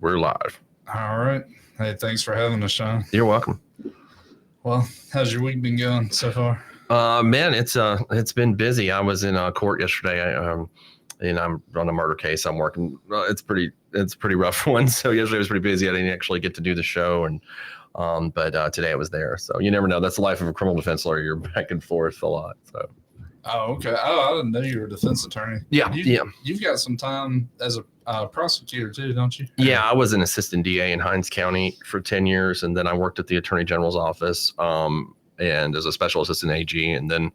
we're live. All right. Hey, thanks for having us, Shaun. You're welcome. Well, how's your week been going so far? Man, it's been busy. I was in court yesterday, and I'm on a murder case. I'm working. It's pretty rough one. So yesterday was pretty busy. I didn't actually get to do the show, and but today I was there. So you never know. That's the life of a criminal defense lawyer. You're back and forth a lot. So. Oh, okay. Oh, I didn't know you were a defense attorney. Yeah, You've got some time as a prosecutor too, don't you? Yeah, I was an assistant DA in Hinds County for 10 years, and then I worked at the Attorney General's office and as a special assistant AG, and then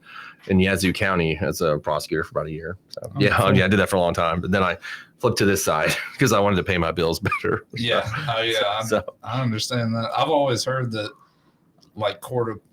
in Yazoo County as a prosecutor for about a year. So cool. I did that for a long time, but then I flipped to this side because I wanted to pay my bills better. Yeah, I understand that. I've always heard that like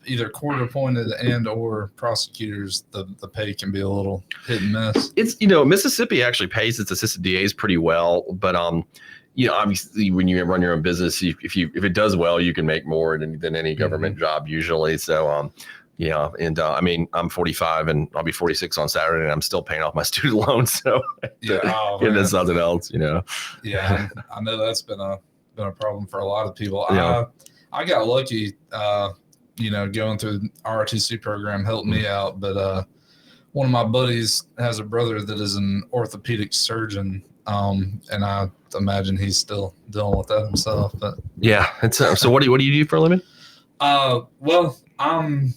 either court appointed and or prosecutors, the pay can be a little hit and miss. It's Mississippi actually pays its assistant DAs pretty well, but obviously when you run your own business, if it does well, you can make more than any government job usually. So I mean, I'm 45 and I'll be 46 on Saturday, and I'm still paying off my student loans. So there's something else, Yeah, I know that's been a problem for a lot of people. Yeah. I got lucky, going through the ROTC program helped me out. But one of my buddies has a brother that is an orthopedic surgeon, and I imagine he's still dealing with that himself. But yeah, it's so. What do you do for a living? Well, I'm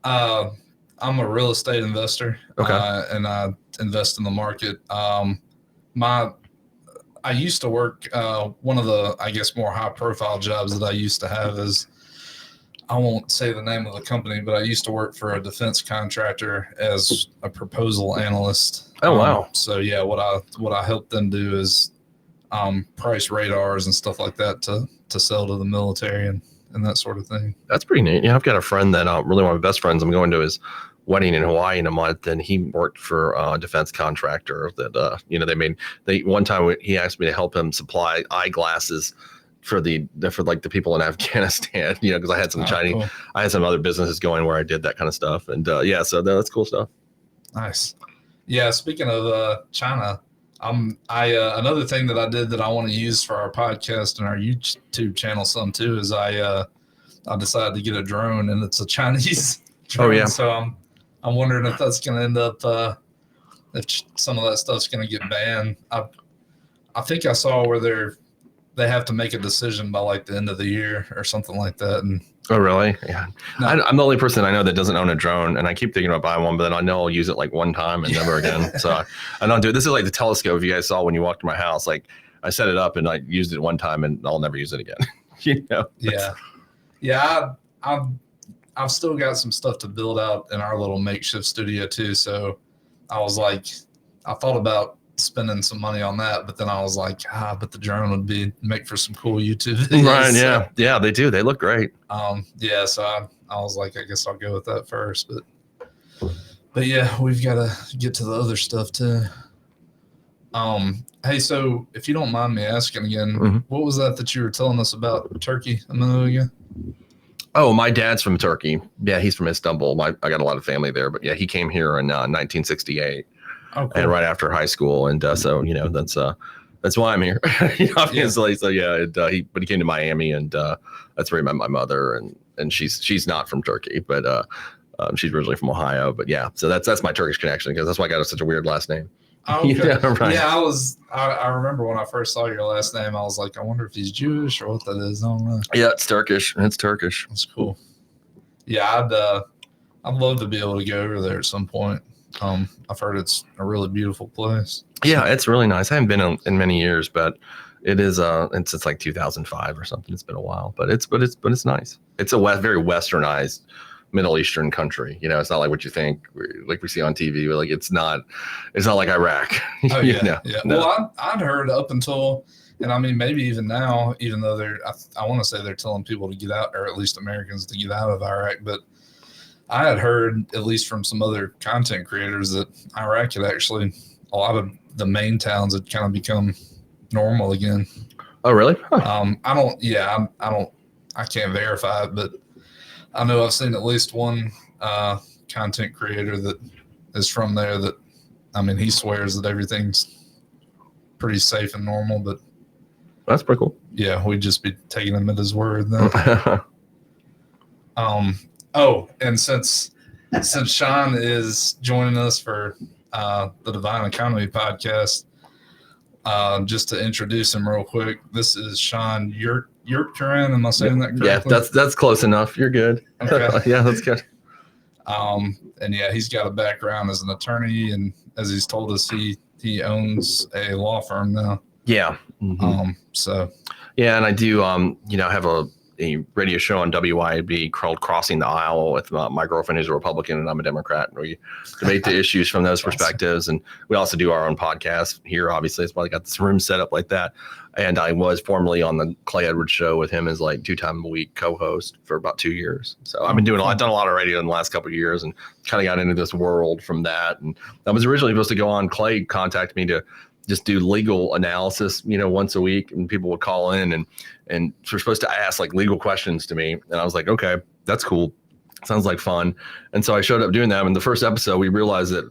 a real estate investor. Okay. And I invest in the market. I used to work, one of the, I guess, more high profile jobs that I used to have is, I won't say the name of the company, but I used to work for a defense contractor as a proposal analyst. Oh, wow. So yeah, what I help them do is price radars and stuff like that to sell to the military and that sort of thing. That's pretty neat. Yeah, I've got a friend that really one of my best friends. I'm going to his wedding in Hawaii in a month, and he worked for a defense contractor that one time he asked me to help him supply eyeglasses for the people in Afghanistan, because I had some Chinese, cool. I had some other businesses going where I did that kind of stuff, and so that's cool stuff. Nice. Yeah, speaking of China, another thing that I did that I want to use for our podcast and our YouTube channel some too is I decided to get a drone, and it's a Chinese drone. Oh yeah. So I'm wondering if that's going to end up, if some of that stuff's going to get banned. I think I saw where they have to make a decision by like the end of the year or something like that. And oh, really? Yeah. No. I'm the only person I know that doesn't own a drone, and I keep thinking about buying one, but then I know I'll use it like one time and never again. So I don't do it. This is like the telescope you guys saw when you walked to my house. Like I set it up and I used it one time, and I'll never use it again. Yeah. I've still got some stuff to build out in our little makeshift studio too. So I was like, I thought about spending some money on that, but then I was like, but the drone would make for some cool YouTube videos. Right. Yeah. Yeah, they do. They look great. So I was like, I guess I'll go with that first, but yeah, we've got to get to the other stuff too. Hey, so if you don't mind me asking again, What was that you were telling us about Turkey a minute ago? Oh, my dad's from Turkey. Yeah, he's from Istanbul. I got a lot of family there, but yeah, he came here in 1968, and right after high school, and so that's why I'm here, obviously. Yeah. So yeah, but he came to Miami, and that's where he met my mother, and she's not from Turkey, but she's originally from Ohio. But yeah, so that's my Turkish connection, because that's why I got such a weird last name. Okay. Yeah, right. Yeah, I remember when I first saw your last name, I was like, I wonder if he's Jewish or what that is. I don't know. Yeah, it's Turkish. It's Turkish. That's cool. Yeah, I'd love to be able to go over there at some point. I've heard it's a really beautiful place. Yeah, it's really nice. I haven't been in many years, but it is it's like 2005 or something. It's been a while, but it's nice. It's a very westernized Middle Eastern country. It's not like what you think, like we see on TV. Like it's not like Iraq. Oh yeah, yeah. No. Well, I'd heard up until, and I mean maybe even now, even though I want to say they're telling people to get out, or at least Americans to get out of Iraq, but I had heard, at least from some other content creators, that Iraq had actually, a lot of the main towns had kind of become normal again. Oh really? Huh. I can't verify it, but I know I've seen at least one content creator that is from there that, I mean, he swears that everything's pretty safe and normal, but That's pretty cool. Yeah, we'd just be taking him at his word then. And since Shaun is joining us for the Divine Economy podcast, just to introduce him real quick, this is Shaun Yurtkuran. Am I saying that correctly? Yeah, that's close enough. You're good. Okay. Yeah, that's good. And yeah, he's got a background as an attorney, and as he's told us, he owns a law firm now. Yeah. Mm-hmm. Yeah, and I do have a radio show on WYAB called Crossing the Aisle with my girlfriend who's a Republican and I'm a Democrat, and we debate the issues from those perspectives. And we also do our own podcast here. Obviously, it's why I got this room set up like that. And I was formerly on the Clay Edwards show with him as like 2-time a week co-host for about 2 years. So I've done a lot of radio in the last couple of years and kind of got into this world from that. And I was originally supposed to go on. Clay contacted me to just do legal analysis, once a week, and people would call in and we're supposed to ask like legal questions to me. And I was like, okay, that's cool. Sounds like fun. And so I showed up doing that. And the first episode, we realized that,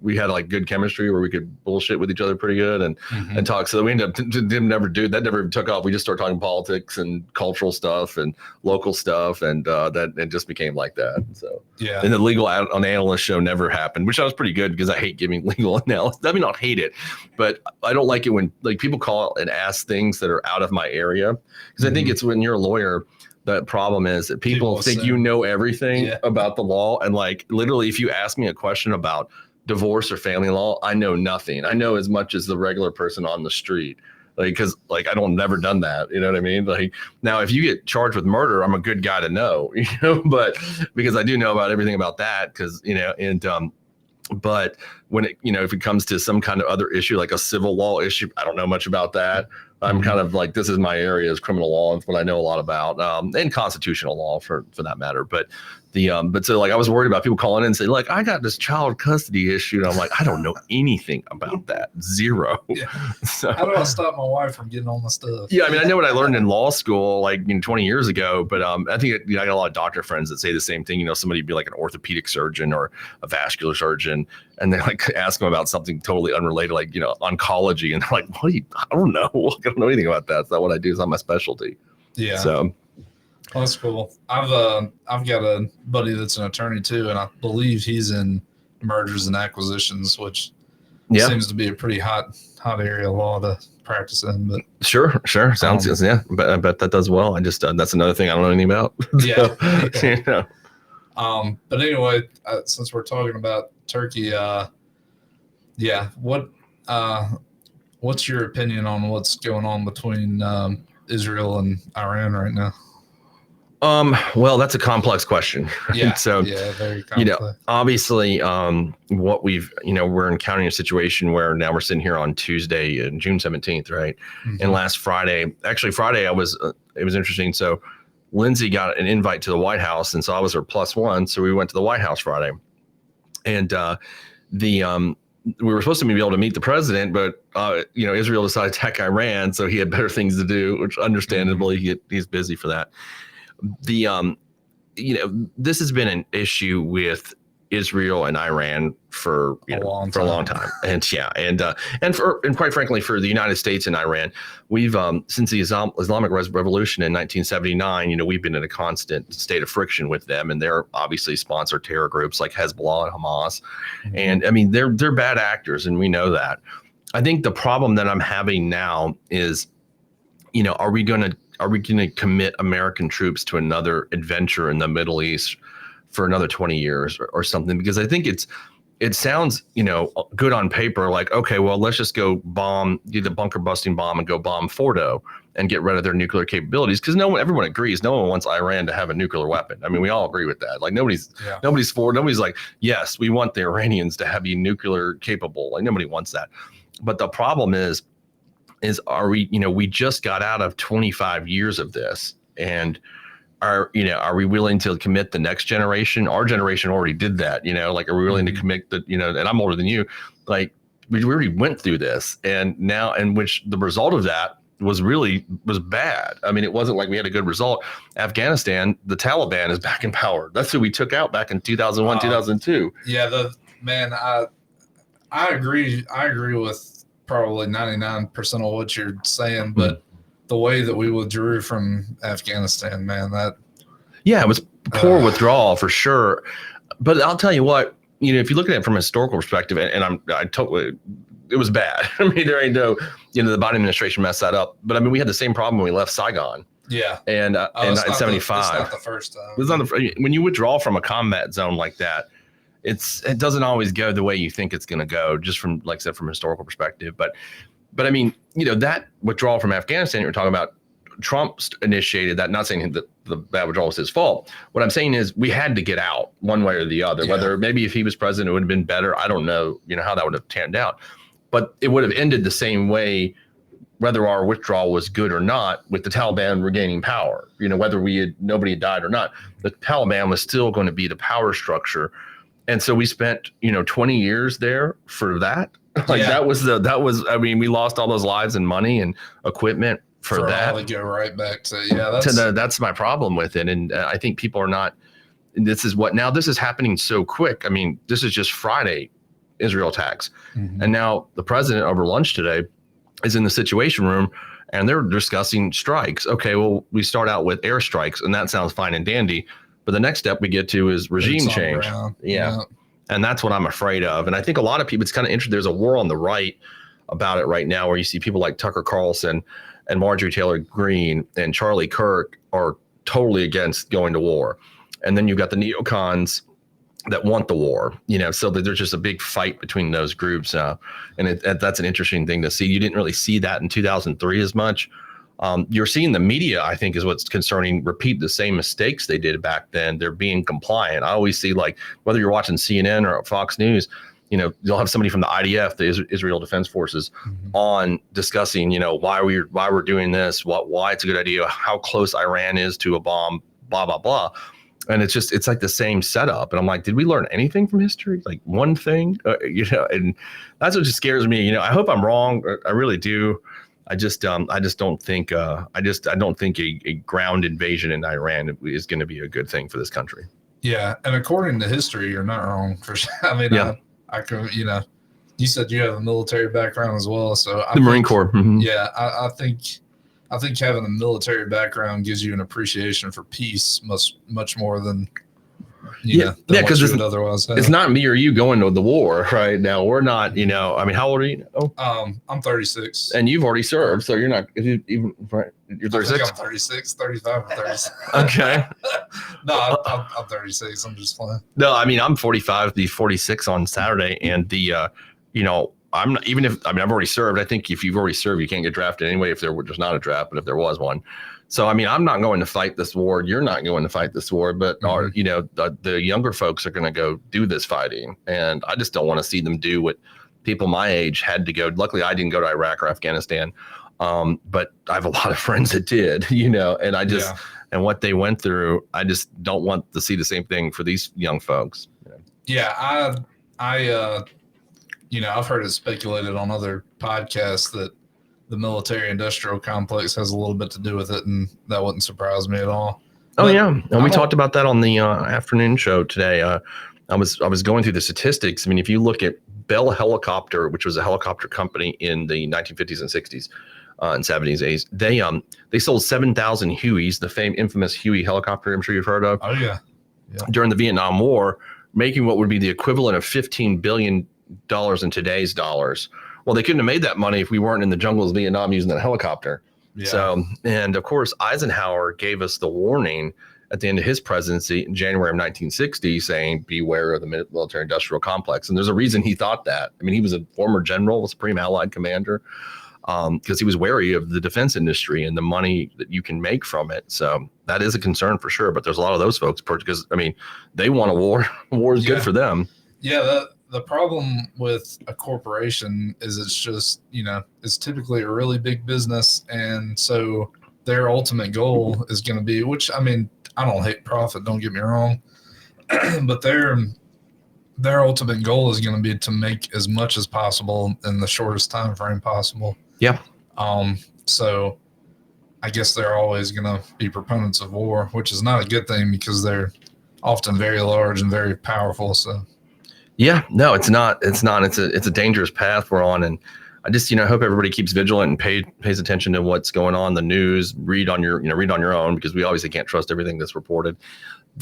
we had like good chemistry where we could bullshit with each other pretty good and talk. So we ended up that never took off. We just started talking politics and cultural stuff and local stuff. And that it just became like that. So, yeah. And the legal analyst show never happened, which I was pretty good because I hate giving legal analysis. I mean, not hate it, but I don't like it when like people call and ask things that are out of my area. Because I think it's when you're a lawyer, the problem is that people think you know everything about the law. And like, literally, if you ask me a question about divorce or family law, I know nothing. I know as much as the regular person on the street. Like, cause like, never done that. You know what I mean? Like now, if you get charged with murder, I'm a good guy to know, but because I do know about everything about that. Cause, but when it, if it comes to some kind of other issue, like a civil law issue, I don't know much about that. I'm kind of like, this is my area is criminal law. It's what I know a lot about, and constitutional law for that matter. But so like I was worried about people calling in and saying like, I got this child custody issue. And I'm like, I don't know anything about that. Zero. Yeah. So, how do I stop my wife from getting all my stuff? Yeah. I mean, I know what I learned in law school, like 20 years ago, but I think I got a lot of doctor friends that say the same thing. Somebody be like an orthopedic surgeon or a vascular surgeon, and they like ask them about something totally unrelated, like, oncology. And they're like, I don't know. I don't know anything about that. It's not what I do. It's not my specialty. Yeah. So. Well, that's cool. I've got a buddy that's an attorney too, and I believe he's in mergers and acquisitions, which seems to be a pretty hot area of law to practice in. But sure, sounds but I bet that does well. I just that's another thing I don't know anything about. But anyway, since we're talking about Turkey, what's your opinion on what's going on between Israel and Iran right now? Well, that's a complex question. Yeah. So, very complex. Obviously, what we're encountering a situation where now we're sitting here on Tuesday, June 17th, right? Mm-hmm. And last Friday, it was interesting. So Lindsay got an invite to the White House, and so I was her +1. So we went to the White House Friday, and we were supposed to be able to meet the president, but Israel decided to attack Iran, so he had better things to do, which understandably he's busy for that. This has been an issue with Israel and Iran for a long time. And quite frankly, for the United States and Iran, we've since the Islamic Revolution in 1979, we've been in a constant state of friction with them, and they're obviously sponsored terror groups like Hezbollah and Hamas. Mm-hmm. And I mean, they're bad actors, and we know that. I think the problem that I'm having now is, are we going to commit American troops to another adventure in the Middle East for another 20 years or something? Because I think it sounds, good on paper, like, okay, well, let's just go do the bunker busting bomb and go bomb Fordo and get rid of their nuclear capabilities. Because everyone agrees, no one wants Iran to have a nuclear weapon. I mean, we all agree with that. Like nobody's like, yes, we want the Iranians to be nuclear capable. Like nobody wants that. But the problem is are we just got out of 25 years of this, and are we willing to commit the next generation? Our generation already did that, like, are we willing to commit and I'm older than you, like we already went through this, and now, and which the result of that was bad. I mean, it wasn't like we had a good result. Afghanistan, the Taliban is back in power. That's who we took out back in 2001, 2002. Yeah. I agree with probably 99% of what you're saying, but the way that we withdrew from Afghanistan, man, it was poor withdrawal for sure. But I'll tell you what, if you look at it from a historical perspective, and I totally, it was bad. I mean, there ain't no, the Biden administration messed that up. But I mean, we had the same problem when we left Saigon. Yeah. And in 75. It's not the first time. It's not when you withdraw from a combat zone like that, it doesn't always go the way you think it's going to go, just from, like I said, from a historical perspective. But I mean, that withdrawal from Afghanistan you're talking about, Trump initiated that. Not saying that that withdrawal was his fault. What I'm saying is we had to get out one way or the other. Yeah. Whether maybe if he was president, it would have been better. I don't know, how that would have turned out. But it would have ended the same way, whether our withdrawal was good or not, with the Taliban regaining power. Whether nobody had died or not, the Taliban was still going to be the power structure. And so we spent, 20 years there for that. That was, I mean, we lost all those lives and money and equipment for that. To go right back to, that's my problem with it. And I think people are not, this is happening so quick. I mean, this is just Friday, Israel attacks. Mm-hmm. And now the president over lunch today is in the Situation Room and they're discussing strikes. Okay, well, we start out with airstrikes and that sounds fine and dandy. But the next step we get to is regime change. Yeah. And that's what I'm afraid of. And I think a lot of people, it's kind of interesting. There's a war on the right about it right now, where you see people like Tucker Carlson and Marjorie Taylor Greene and Charlie Kirk are totally against going to war. And then you've got the neocons that want the war, so that there's just a big fight between those groups. And that's an interesting thing to see. You didn't really see that in 2003 as much. You're seeing the media, I think, is what's concerning, repeat the same mistakes they did back then. They're being compliant. I always see, like, whether you're watching CNN or Fox News, you'll have somebody from the IDF, the Israel Defense Forces, mm-hmm. on discussing, why we're doing this, why it's a good idea, how close Iran is to a bomb, blah, blah, blah. And it's like the same setup. And I'm like, did we learn anything from history? Like one thing, and that's what just scares me. I hope I'm wrong. I really do. I just don't think I don't think a ground invasion in Iran is going to be a good thing for this country. Yeah. And according to history, you're not wrong for sure. I mean, yeah. I could, you said you have a military background as well. So the Marine Corps. Mm-hmm. Yeah. I think having a military background gives you an appreciation for peace much more than because it's not me or you going to the war right now. We're not, I mean, how old are you? I'm 36. And you've already served, so you're not even right. You're 36. I'm 36, 35, or 36. Okay. No, I'm 36. I'm just playing. No, I mean, I'm 45, be 46 on Saturday, and I'm not, even if, I mean, I've already served. I think if you've already served, you can't get drafted anyway if there's not a draft, but if there was one. So, I mean, I'm not going to fight this war. You're not going to fight this war, but the younger folks are going to go do this fighting. And I just don't want to see them do what people my age had to go. Luckily, I didn't go to Iraq or Afghanistan. But I have a lot of friends that did, and I just, and what they went through, I just don't want to see the same thing for these young folks. Yeah. I've heard it speculated on other podcasts that the military industrial complex has a little bit to do with it, and that wouldn't surprise me at all. But and we talked about that on the afternoon show today. I was going through the statistics. I mean, if you look at Bell Helicopter, which was a helicopter company in the 1950s and 60s and 70s, they sold 7,000 Hueys, the infamous Huey helicopter I'm sure you've heard of. Oh, yeah. During the Vietnam War, making what would be the equivalent of $15 billion in today's dollars. Well, they couldn't have made that money if we weren't in the jungles of Vietnam using that helicopter. Yeah. So, and of course, Eisenhower gave us the warning at the end of his presidency in January of 1960, saying, beware of the military industrial complex. And there's a reason he thought that. I mean, he was a former general, a Supreme Allied Commander, because he was wary of the defense industry and the money that you can make from it. So that is a concern for sure. But there's a lot of those folks, because, I mean, they want a war. War is good for them. Yeah, the problem with a corporation is it's just, it's typically a really big business. And so their ultimate goal is going to be, which, I mean, I don't hate profit, don't get me wrong, but their ultimate goal is going to be to make as much as possible in the shortest time frame possible. Yeah. So I guess they're always going to be proponents of war, which is not a good thing because they're often very large and very powerful. So. Yeah, no, it's not. It's a dangerous path we're on. And I just, hope everybody keeps vigilant and pays attention to what's going on, the news, read on your own, because we obviously can't trust everything that's reported.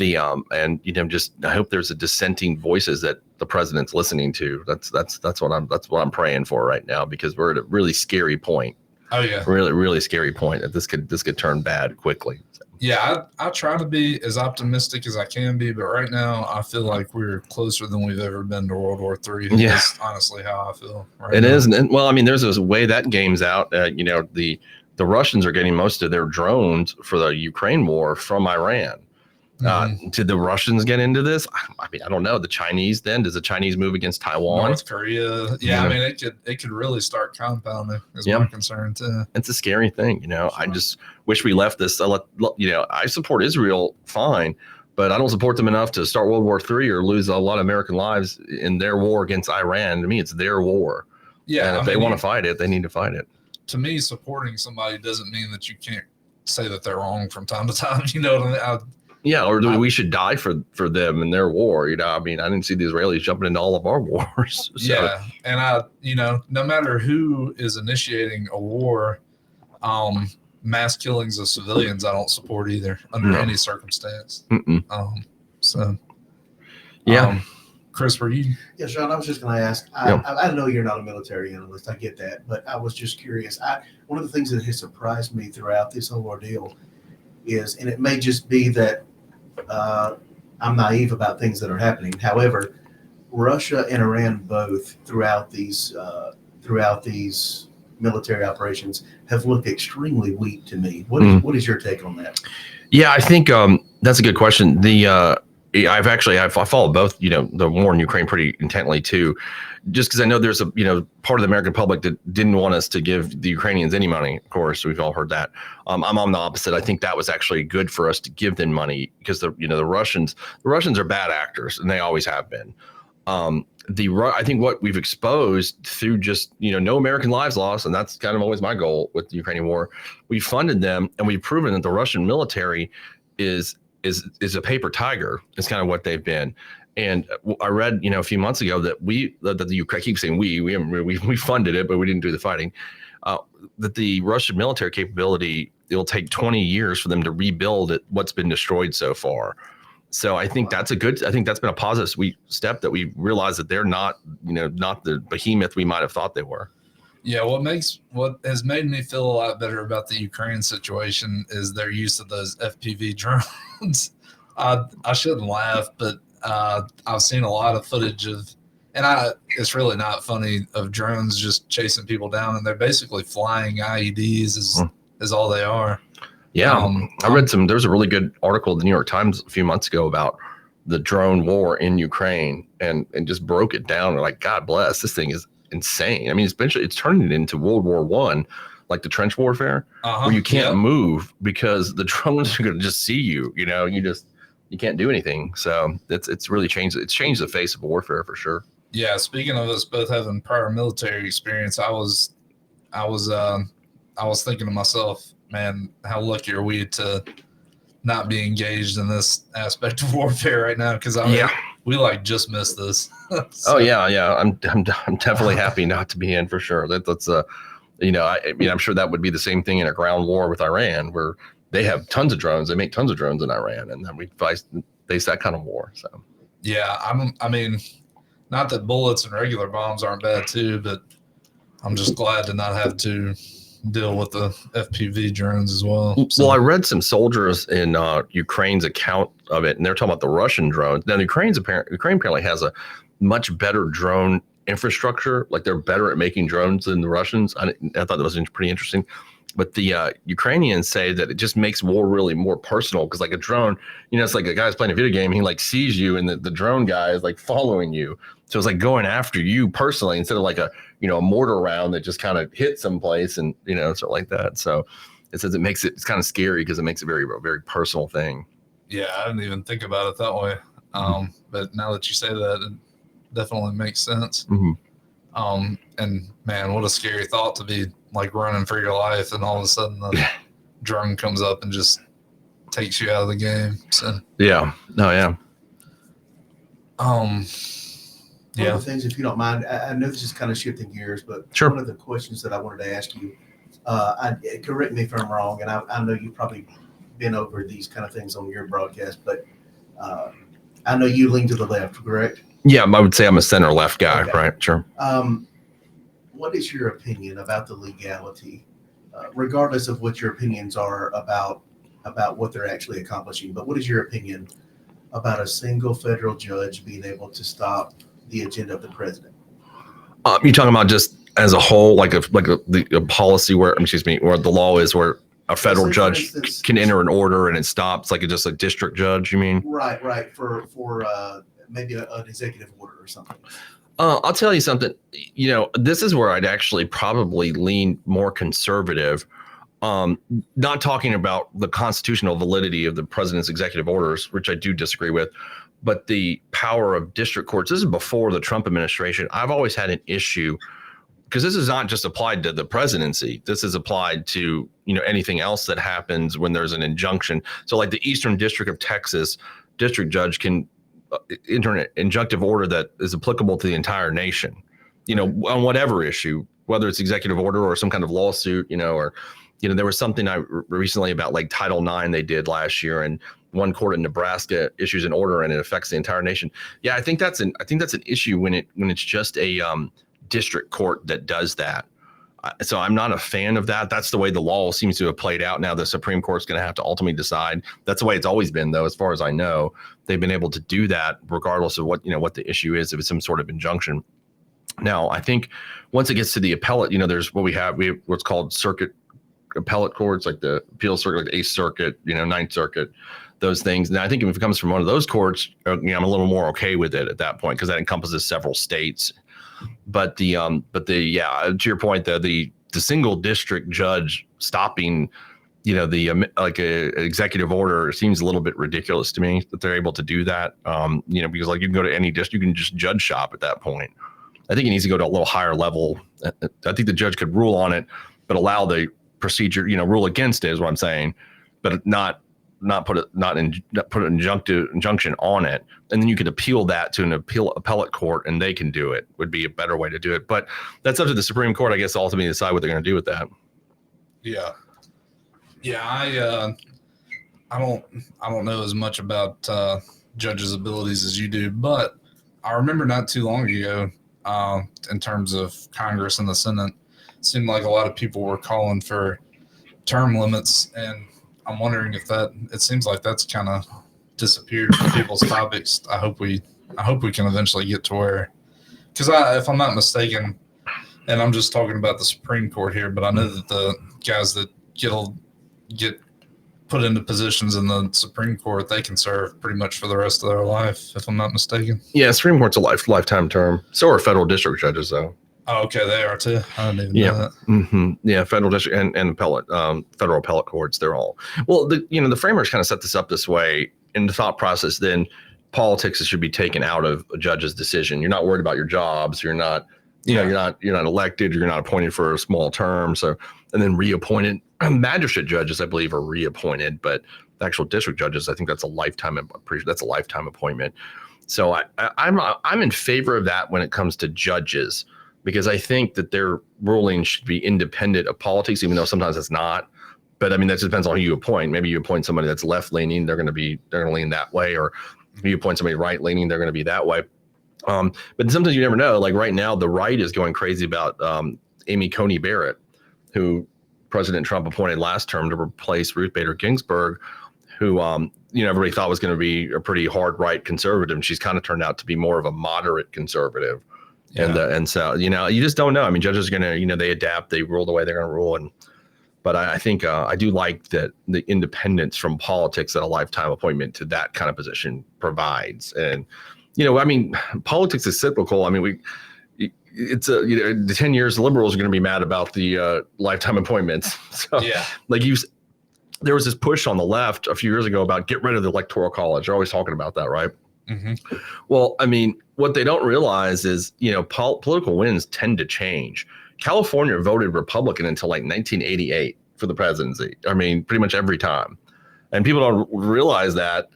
And just I hope there's a dissenting voices that the president's listening to. That's what I'm praying for right now, because we're at a really scary point. Oh yeah, really, really scary point that this could turn bad quickly. So. Yeah, I try to be as optimistic as I can be, but right now I feel like we're closer than we've ever been to World War III. Yeah, that's honestly how I feel. It is, and well, I mean, there's a way that game's out. The Russians are getting most of their drones for the Ukraine war from Iran. Did the Russians get into this? I mean, I don't know. The Chinese then? Does the Chinese move against Taiwan? North Korea? Yeah, I mean, it could really start compounding. Is my concern too. It's a scary thing, Sure. I just wish we left this. I support Israel fine, but I don't support them enough to start World War III or lose a lot of American lives in their war against Iran. To me, it's their war. Yeah, and if they want to fight it, they need to fight it. To me, supporting somebody doesn't mean that you can't say that they're wrong from time to time. You know what I mean? Yeah, or we should die for them in their war. I mean, I didn't see the Israelis jumping into all of our wars. So. Yeah, and no matter who is initiating a war, mass killings of civilians, I don't support either under any circumstance. So, yeah. Chris, were you? Yeah, Shaun, I was just going to ask. I know you're not a military analyst. I get that, but I was just curious. One of the things that has surprised me throughout this whole ordeal is, and it may just be that I'm naive about things that are happening. However, Russia and Iran both throughout these military operations have looked extremely weak to me. What is your take on that? Yeah, I think that's a good question. I follow both, the war in Ukraine pretty intently too, just because I know there's a, part of the American public that didn't want us to give the Ukrainians any money. Of course, we've all heard that. I'm on the opposite. I think that was actually good for us to give them money, because the Russians are bad actors, and they always have been. I think what we've exposed through just, no American lives lost, and that's kind of always my goal with the Ukrainian war. We funded them, and we've proven that the Russian military is a paper tiger. It's kind of what they've been. And I read, a few months ago that the Ukraine, I keep saying we funded it, but we didn't do the fighting. That the Russian military capability, it'll take 20 years for them to rebuild what's been destroyed so far. So I think that's been a positive step, that we realize that they're not the behemoth we might have thought they were. Yeah, what has made me feel a lot better about the Ukraine situation is their use of those FPV drones. I shouldn't laugh, but I've seen a lot of footage of, and it's really not funny, of drones just chasing people down, and they're basically flying IEDs is all they are. Yeah, I read there was a really good article in the New York Times a few months ago about the drone war in Ukraine, and just broke it down. Like, God bless, this thing is insane. I mean, it's turning it into World War I, like the trench warfare, where you can't move because the drones are going to just see you. You can't do anything. So it's really changed. It's changed the face of warfare for sure. Yeah. Speaking of us both having prior military experience, I was thinking to myself, man, how lucky are we to not be engaged in this aspect of warfare right now? Because we just missed this. So. Oh yeah. I'm definitely happy not to be in, for sure. That's I'm sure that would be the same thing in a ground war with Iran, where they have tons of drones. They make tons of drones in Iran, and then we face that kind of war. So yeah, I mean, not that bullets and regular bombs aren't bad too, but I'm just glad to not have to deal with the FPV drones as well. So. Well, I read some soldiers in Ukraine's account of it, and they're talking about the Russian drones. Now, Ukraine apparently has a much better drone infrastructure. Like, they're better at making drones than the Russians. I thought that was pretty interesting. But the Ukrainians say that it just makes war really more personal, because like a drone, it's like a guy's playing a video game. He sees you, and the drone guy is following you. So it's like going after you personally, instead of like a mortar round that just kind of hits someplace and sort of like that. So it says it's kind of scary, because it makes it a very, very personal thing. Yeah, I didn't even think about it that way. But now that you say that, it definitely makes sense. Mm-hmm. And man, what a scary thought to be running for your life, and all of a sudden the drone comes up and just takes you out of the game. So yeah. No, yeah. One of the things, if you don't mind, I know this is kind of shifting gears, but sure. One of the questions that I wanted to ask you, correct me if I'm wrong, and I know you've probably been over these kind of things on your broadcast, but I know you lean to the left, correct? Yeah, I would say I'm a center left guy, okay. Right? Sure. What is your opinion about the legality, regardless of what your opinions are about what they're actually accomplishing? But what is your opinion about a single federal judge being able to stop the agenda of the president? You're talking about just as a whole, like a policy where, where the law is where a federal judge can enter an order and it stops, like just a district judge, you mean? Right. For maybe an executive order or something. I'll tell you something, this is where I'd actually probably lean more conservative. Not talking about the constitutional validity of the president's executive orders, which I do disagree with, but the power of district courts. This is before the Trump administration. I've always had an issue because this is not just applied to the presidency. This is applied to, anything else that happens when there's an injunction. So like the Eastern District of Texas district judge can enter an injunctive order that is applicable to the entire nation, on whatever issue, whether it's executive order or some kind of lawsuit, or there was something I recently about like Title IX they did last year, and one court in Nebraska issues an order and it affects the entire nation. Yeah, I think that's an issue when it's just a district court that does that. So I'm not a fan of that. That's the way the law seems to have played out. Now the Supreme Court's going to have to ultimately decide. That's the way it's always been, though, as far as I know. They've been able to do that regardless of what the issue is, if it's some sort of injunction. Now, I think once it gets to the appellate, there's what we have what's called circuit appellate courts, like the appeals circuit, like the 8th Circuit, 9th Circuit, those things. And I think if it comes from one of those courts, I'm a little more okay with it at that point because that encompasses several states. But to your point, the single district judge stopping, like a executive order seems a little bit ridiculous to me that they're able to do that. Because like you can go to any district, you can just judge shop at that point. I think it needs to go to a little higher level. I think the judge could rule on it, but allow the procedure, rule against it is what I'm saying, but not put an injunction on it, and then you could appeal that to an appellate court, and they can do it. Would be a better way to do it, but that's up to the Supreme Court, I guess, ultimately decide what they're going to do with that. I don't know as much about judges' abilities as you do, but I remember not too long ago, in terms of Congress and the Senate, it seemed like a lot of people were calling for term limits, and I'm wondering if it seems like that's kind of disappeared from people's topics. I hope we can eventually get to where, because if I'm not mistaken, and I'm just talking about the Supreme Court here, but I know that the guys that get put into positions in the Supreme Court, they can serve pretty much for the rest of their life, if I'm not mistaken. Yeah, Supreme Court's a lifetime term. So are federal district judges, though. Oh, okay, they are too. I didn't even know that. Mm-hmm. Yeah, federal district and appellate, federal appellate courts, they're all. Well, the framers kind of set this up this way in the thought process. Then politics should be taken out of a judge's decision. You're not worried about your jobs. You're not, you're not elected. You're not appointed for a small term. So, and then reappointed magistrate judges, I believe, are reappointed, but the actual district judges, I think that's a lifetime. I'm pretty sure that's a lifetime appointment. So I'm in favor of that when it comes to judges, because I think that their ruling should be independent of politics, even though sometimes it's not. But I mean, that just depends on who you appoint. Maybe you appoint somebody that's left leaning, they're going to lean that way, or if you appoint somebody right leaning, they're going to be that way. But sometimes you never know. Like right now, the right is going crazy about Amy Coney Barrett, who President Trump appointed last term to replace Ruth Bader Ginsburg, who everybody thought was going to be a pretty hard right conservative. She's kind of turned out to be more of a moderate conservative. Yeah. And so, you just don't know. I mean, judges are going to, they adapt, they rule the way they're going to rule. But I think I do like that the independence from politics that a lifetime appointment to that kind of position provides. And, I mean, politics is cyclical. I mean, it's the 10 years, the liberals are going to be mad about the lifetime appointments. So, there was this push on the left a few years ago about get rid of the electoral college. They're always talking about that, right? Mm-hmm. Well, I mean, what they don't realize is, political winds tend to change. California voted Republican until like 1988 for the presidency. I mean, pretty much every time. And people don't realize that.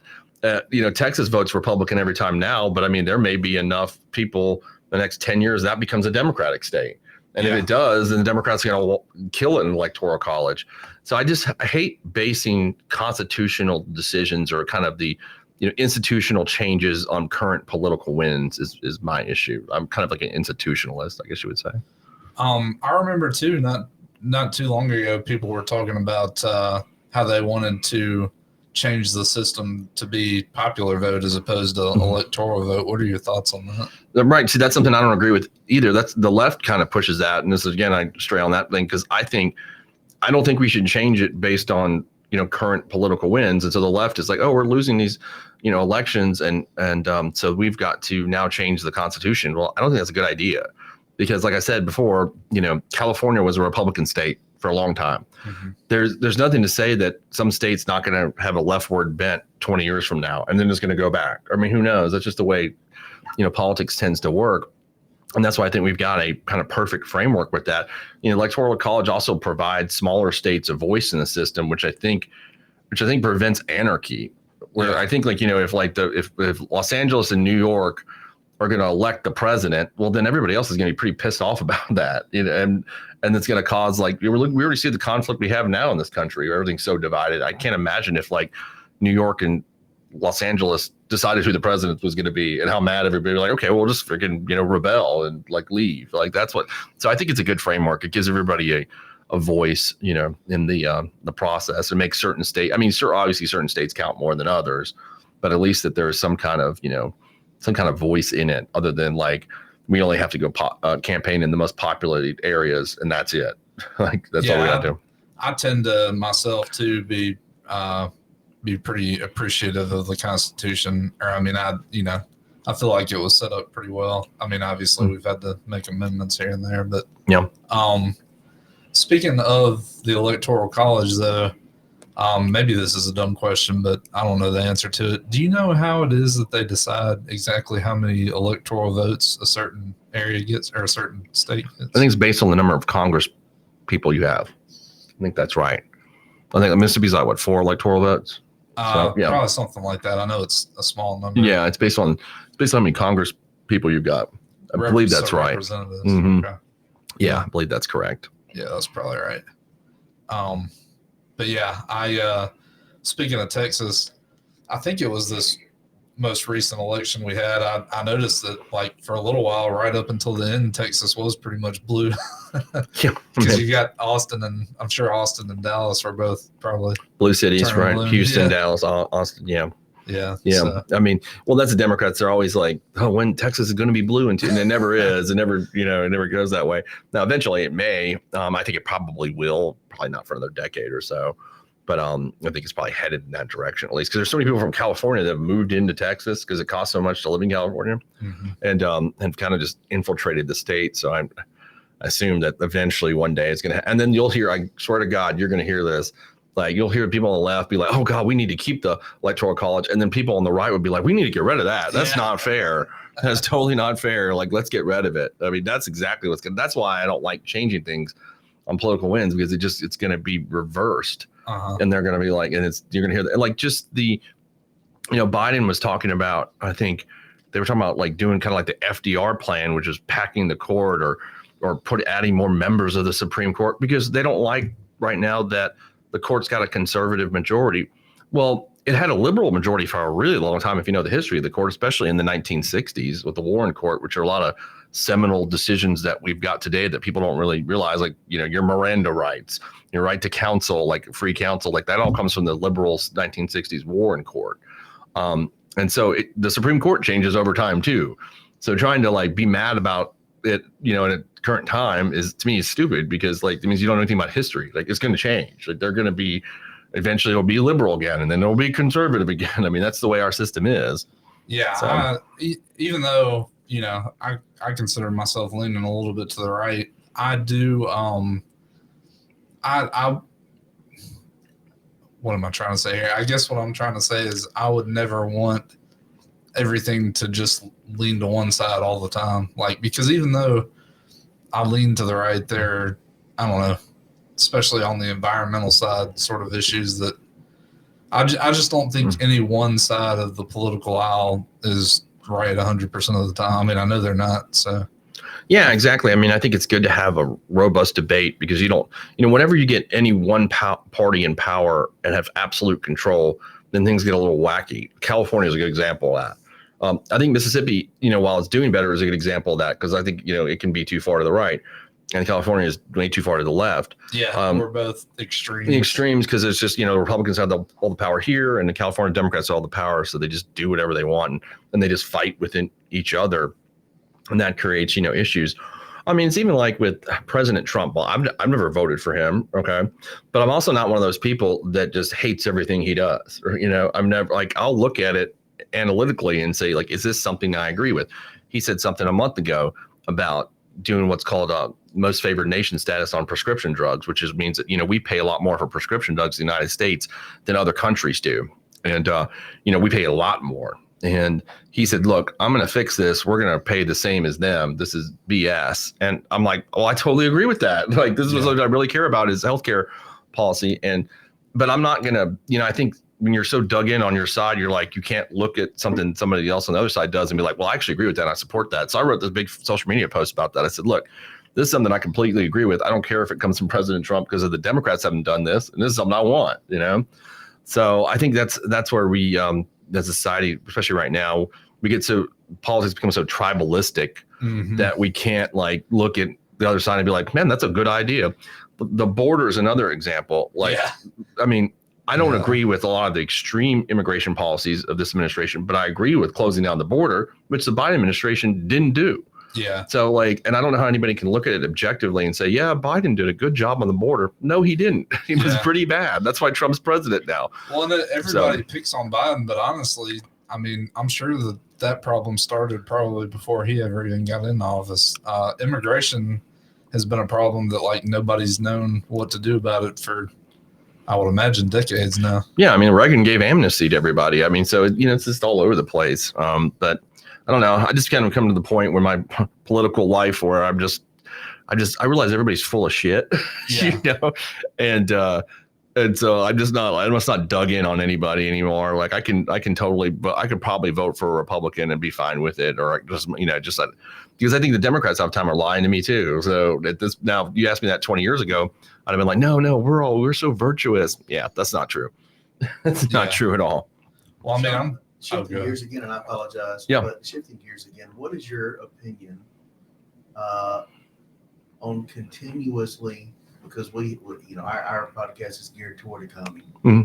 Texas votes Republican every time now, but I mean, there may be enough people the next 10 years that becomes a Democratic state. And if it does, then the Democrats are going to kill it in the Electoral College. So I hate basing constitutional decisions or kind of the institutional changes on current political wins is my issue. I'm kind of like an institutionalist, I guess you would say. I remember too, not too long ago, people were talking about how they wanted to change the system to be popular vote as opposed to electoral vote. What are your thoughts on that? Right. See, that's something I don't agree with either. That's the left kind of pushes that. And this is, again, I stray on that thing because I don't think we should change it based on, current political wins. And so the left is like, oh, we're losing these, elections. And so we've got to now change the Constitution. Well, I don't think that's a good idea because like I said before, California was a Republican state for a long time. Mm-hmm. There's nothing to say that some state's not going to have a leftward bent 20 years from now, and then it's going to go back. I mean, who knows? That's just the way, politics tends to work. And that's why I think we've got a kind of perfect framework with that. Electoral College also provides smaller states a voice in the system, which I think prevents anarchy. Where I think if Los Angeles and New York are going to elect the president, well, then everybody else is going to be pretty pissed off about that. And it's going to cause we already see the conflict we have now in this country where everything's so divided. I can't imagine if New York and Los Angeles decided who the president was going to be and how mad everybody was okay, we'll just freaking, rebel and leave. That's what, so I think it's a good framework. It gives everybody a voice, in the process and makes certain states. I mean, obviously certain states count more than others, but at least that there is some kind of voice in it other than we only have to go campaign in the most populated areas and that's it. That's all we got to do. I tend to myself to be pretty appreciative of the Constitution. Or, I mean, I feel like it was set up pretty well. I mean, obviously we've had to make amendments here and there, but speaking of the Electoral College though, maybe this is a dumb question, but I don't know the answer to it. Do you know how it is that they decide exactly how many electoral votes a certain area gets or a certain state gets? I think it's based on the number of Congress people you have. I think that's right. I think Mississippi's 4 electoral votes? Probably something like that. I know it's a small number. Yeah, it's based on how many Congress people you've got. I believe that's right. Mm-hmm. Okay. Yeah, I believe that's correct. Yeah, that's probably right. But yeah, speaking of Texas, I think it was this most recent election we had. I noticed that for a little while, right up until the end, Texas was pretty much blue. Because you got Austin, and I'm sure Austin and Dallas are both probably blue cities, right? Blue. Houston, Dallas, Austin, yeah. So. I mean, well, that's the Democrats. They're always like, oh, when Texas is going to be blue, and it never is. It never, it never goes that way. Now, eventually, it may. I think it probably will. Probably not for another decade or so. But I think it's probably headed in that direction, at least because there's so many people from California that have moved into Texas because it costs so much to live in California, and kind of just infiltrated the state. So I assume that eventually one day it's going to, and then you'll hear, I swear to God, you're going to hear this. You'll hear people on the left be like, oh God, we need to keep the Electoral College. And then people on the right would be like, we need to get rid of that. That's not fair. That's totally not fair. Let's get rid of it. I mean, that's exactly that's why I don't like changing things on political wins because it's going to be reversed. And they're going to be and you're going to hear that. Just the, Biden was talking about, I think they were talking about doing kind of the FDR plan, which is packing the court or adding more members of the Supreme Court because they don't like right now that the court's got a conservative majority. Well, it had a liberal majority for a really long time. If you know the history of the court, especially in the 1960s with the Warren Court, which are a lot of seminal decisions that we've got today that people don't really realize, your Miranda rights, your right to counsel, free counsel, that all comes from the liberal 1960s Warren Court. And so the Supreme Court changes over time too. So trying to be mad about it, in a current time is, to me, is stupid because it means you don't know anything about history. It's going to change. They're going to be, eventually it'll be liberal again and then it'll be conservative again. I mean, that's the way our system is. Yeah. So. Even though, I consider myself leaning a little bit to the right, I do, what am I trying to say here? I guess what I'm trying to say is I would never want everything to just lean to one side all the time. Because even though I lean to the right there, I don't know, especially on the environmental side, sort of issues that I just don't think any one side of the political aisle is right 100% of the time. I mean, I know they're not. So. Yeah, exactly. I mean, I think it's good to have a robust debate because you don't, whenever you get any one party in power and have absolute control, then things get a little wacky. California is a good example of that. I think Mississippi, while it's doing better, is a good example of that because I think, it can be too far to the right. And California is way too far to the left. Yeah, we're both extremes. The extremes because it's just, the Republicans have all the power here and the California Democrats have all the power. So they just do whatever they want and they just fight within each other. And that creates, issues. I mean, it's even like with President Trump. Well, I've never voted for him. Okay. But I'm also not one of those people that just hates everything he does. Or, I'm never I'll look at it analytically and say, is this something I agree with? He said something a month ago about doing what's called a most favored nation status on prescription drugs, which means that, we pay a lot more for prescription drugs in the United States than other countries do. And, we pay a lot more. And he said, look, I'm going to fix this. We're going to pay the same as them. This is BS. And I'm like, oh, I totally agree with that. This is what I really care about is healthcare policy. But I'm not going to, I think when you're so dug in on your side, you're like, you can't look at something somebody else on the other side does and be like, well, I actually agree with that. I support that. So I wrote this big social media post about that. I said, look, this is something I completely agree with. I don't care if it comes from President Trump because the Democrats haven't done this. And this is something I want, So I think that's where we, as a society, especially right now, we get politics become so tribalistic that we can't look at the other side and be like, man, that's a good idea. The border is another example. I mean, I don't agree with a lot of the extreme immigration policies of this administration, but I agree with closing down the border, which the Biden administration didn't do. Yeah. So and I don't know how anybody can look at it objectively and say, yeah, Biden did a good job on the border. No, he didn't. He was pretty bad. That's why Trump's president now. Well, and everybody picks on Biden, but honestly, I mean, I'm sure that problem started probably before he ever even got in office. Immigration has been a problem that nobody's known what to do about it for, I would imagine, decades now. Yeah. I mean, Reagan gave amnesty to everybody. I mean, so, it's just all over the place. But I don't know. I just kind of come to the point where my political life where I realize everybody's full of shit, and so I must not dug in on anybody anymore. I could probably vote for a Republican and be fine with it, or because I think the Democrats have time are lying to me too. So now you asked me that 20 years ago, I'd have been like, no, we're so virtuous. Yeah, that's not true. That's not true at all. Well, I mean, I'm shifting gears again, and I apologize. Yeah. But shifting gears again, what is your opinion on continuously, because our podcast is geared toward economy. Mm-hmm.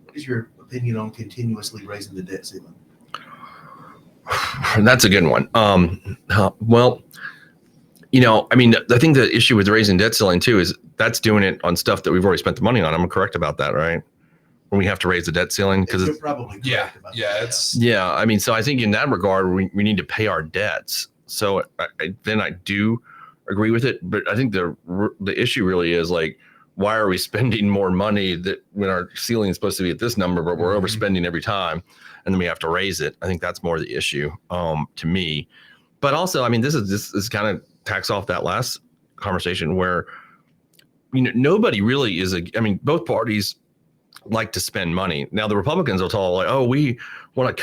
What is your opinion on continuously raising the debt ceiling? That's a good one. Well, I mean, I think the issue with raising debt ceiling too is that's doing it on stuff that we've already spent the money on. I'm correct about that, right? When we have to raise the debt ceiling because it's probably I mean, so I think in that regard we need to pay our debts. So then I do agree with it, but I think the issue really is why are we spending more money that when our ceiling is supposed to be at this number, but we're overspending every time, and then we have to raise it? I think that's more the issue to me. But also, I mean, this is kind of tacks off that last conversation where nobody really is both parties like to spend money. Now the Republicans will tell we want to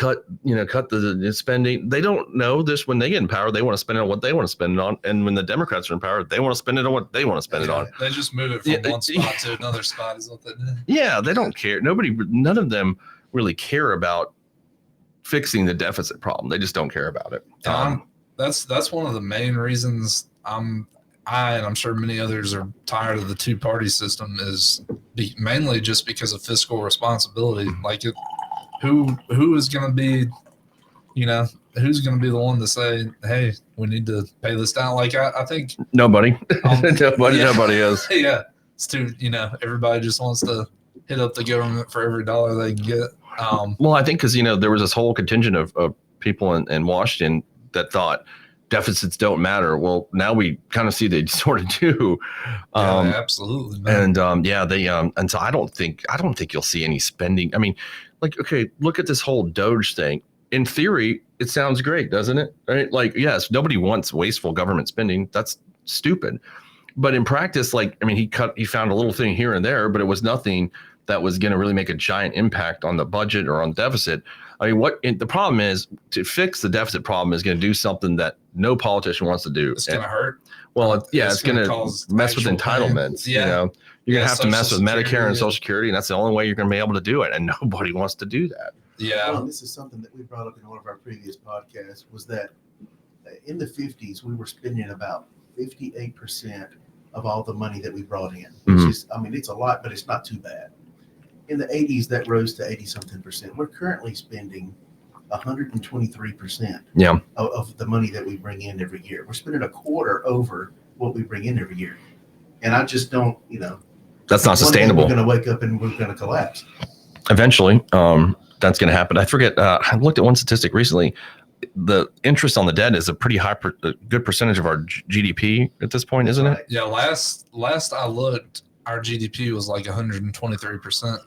cut the spending. They don't know this. When they get in power, they want to spend it on what they want to spend it on. And when the Democrats are in power, they want to spend it on what they want to spend it on. They just move it from one spot to another spot is what they do. Yeah. They don't care. None of them really care about fixing the deficit problem. They just don't care about it. That's one of the main reasons and I'm sure many others are tired of the two-party system is mainly just because of fiscal responsibility. Who is going to be, who's going to be the one to say, hey, we need to pay this down? I think nobody, nobody is. Yeah. It's too, everybody just wants to hit up the government for every dollar they can get. Well, I think because, there was this whole contingent of people in Washington that thought deficits don't matter. Well, now we kind of see they sort of do. Absolutely. Man. And and so I don't think you'll see any spending. I mean, okay, look at this whole Doge thing. In theory, it sounds great, doesn't it? Right? Yes, nobody wants wasteful government spending. That's stupid. But in practice, he found a little thing here and there, but it was nothing that was going to really make a giant impact on the budget or on the deficit. I mean, the problem is to fix the deficit problem is going to do something that no politician wants to do. It's going to hurt. Well, it's going to mess with entitlements. Yeah. You're going to have to mess with Security, Medicare and Social Security, and that's the only way you're going to be able to do it. And nobody wants to do that. Yeah. Well, this is something that we brought up in one of our previous podcasts, was that in the 50s, we were spending about 58% of all the money that we brought in, which is, I mean, it's a lot, but it's not too bad. In the 80s, that rose to 80-something%. We're currently spending 123% of the money that we bring in every year. We're spending a quarter over what we bring in every year. And I just don't, that's not sustainable. We're going to wake up and we're going to collapse. Eventually, that's going to happen. I forget, I looked at one statistic recently. The interest on the debt is a pretty good percentage of our GDP at this point, isn't it? Yeah. Last I looked, our GDP was like 123%.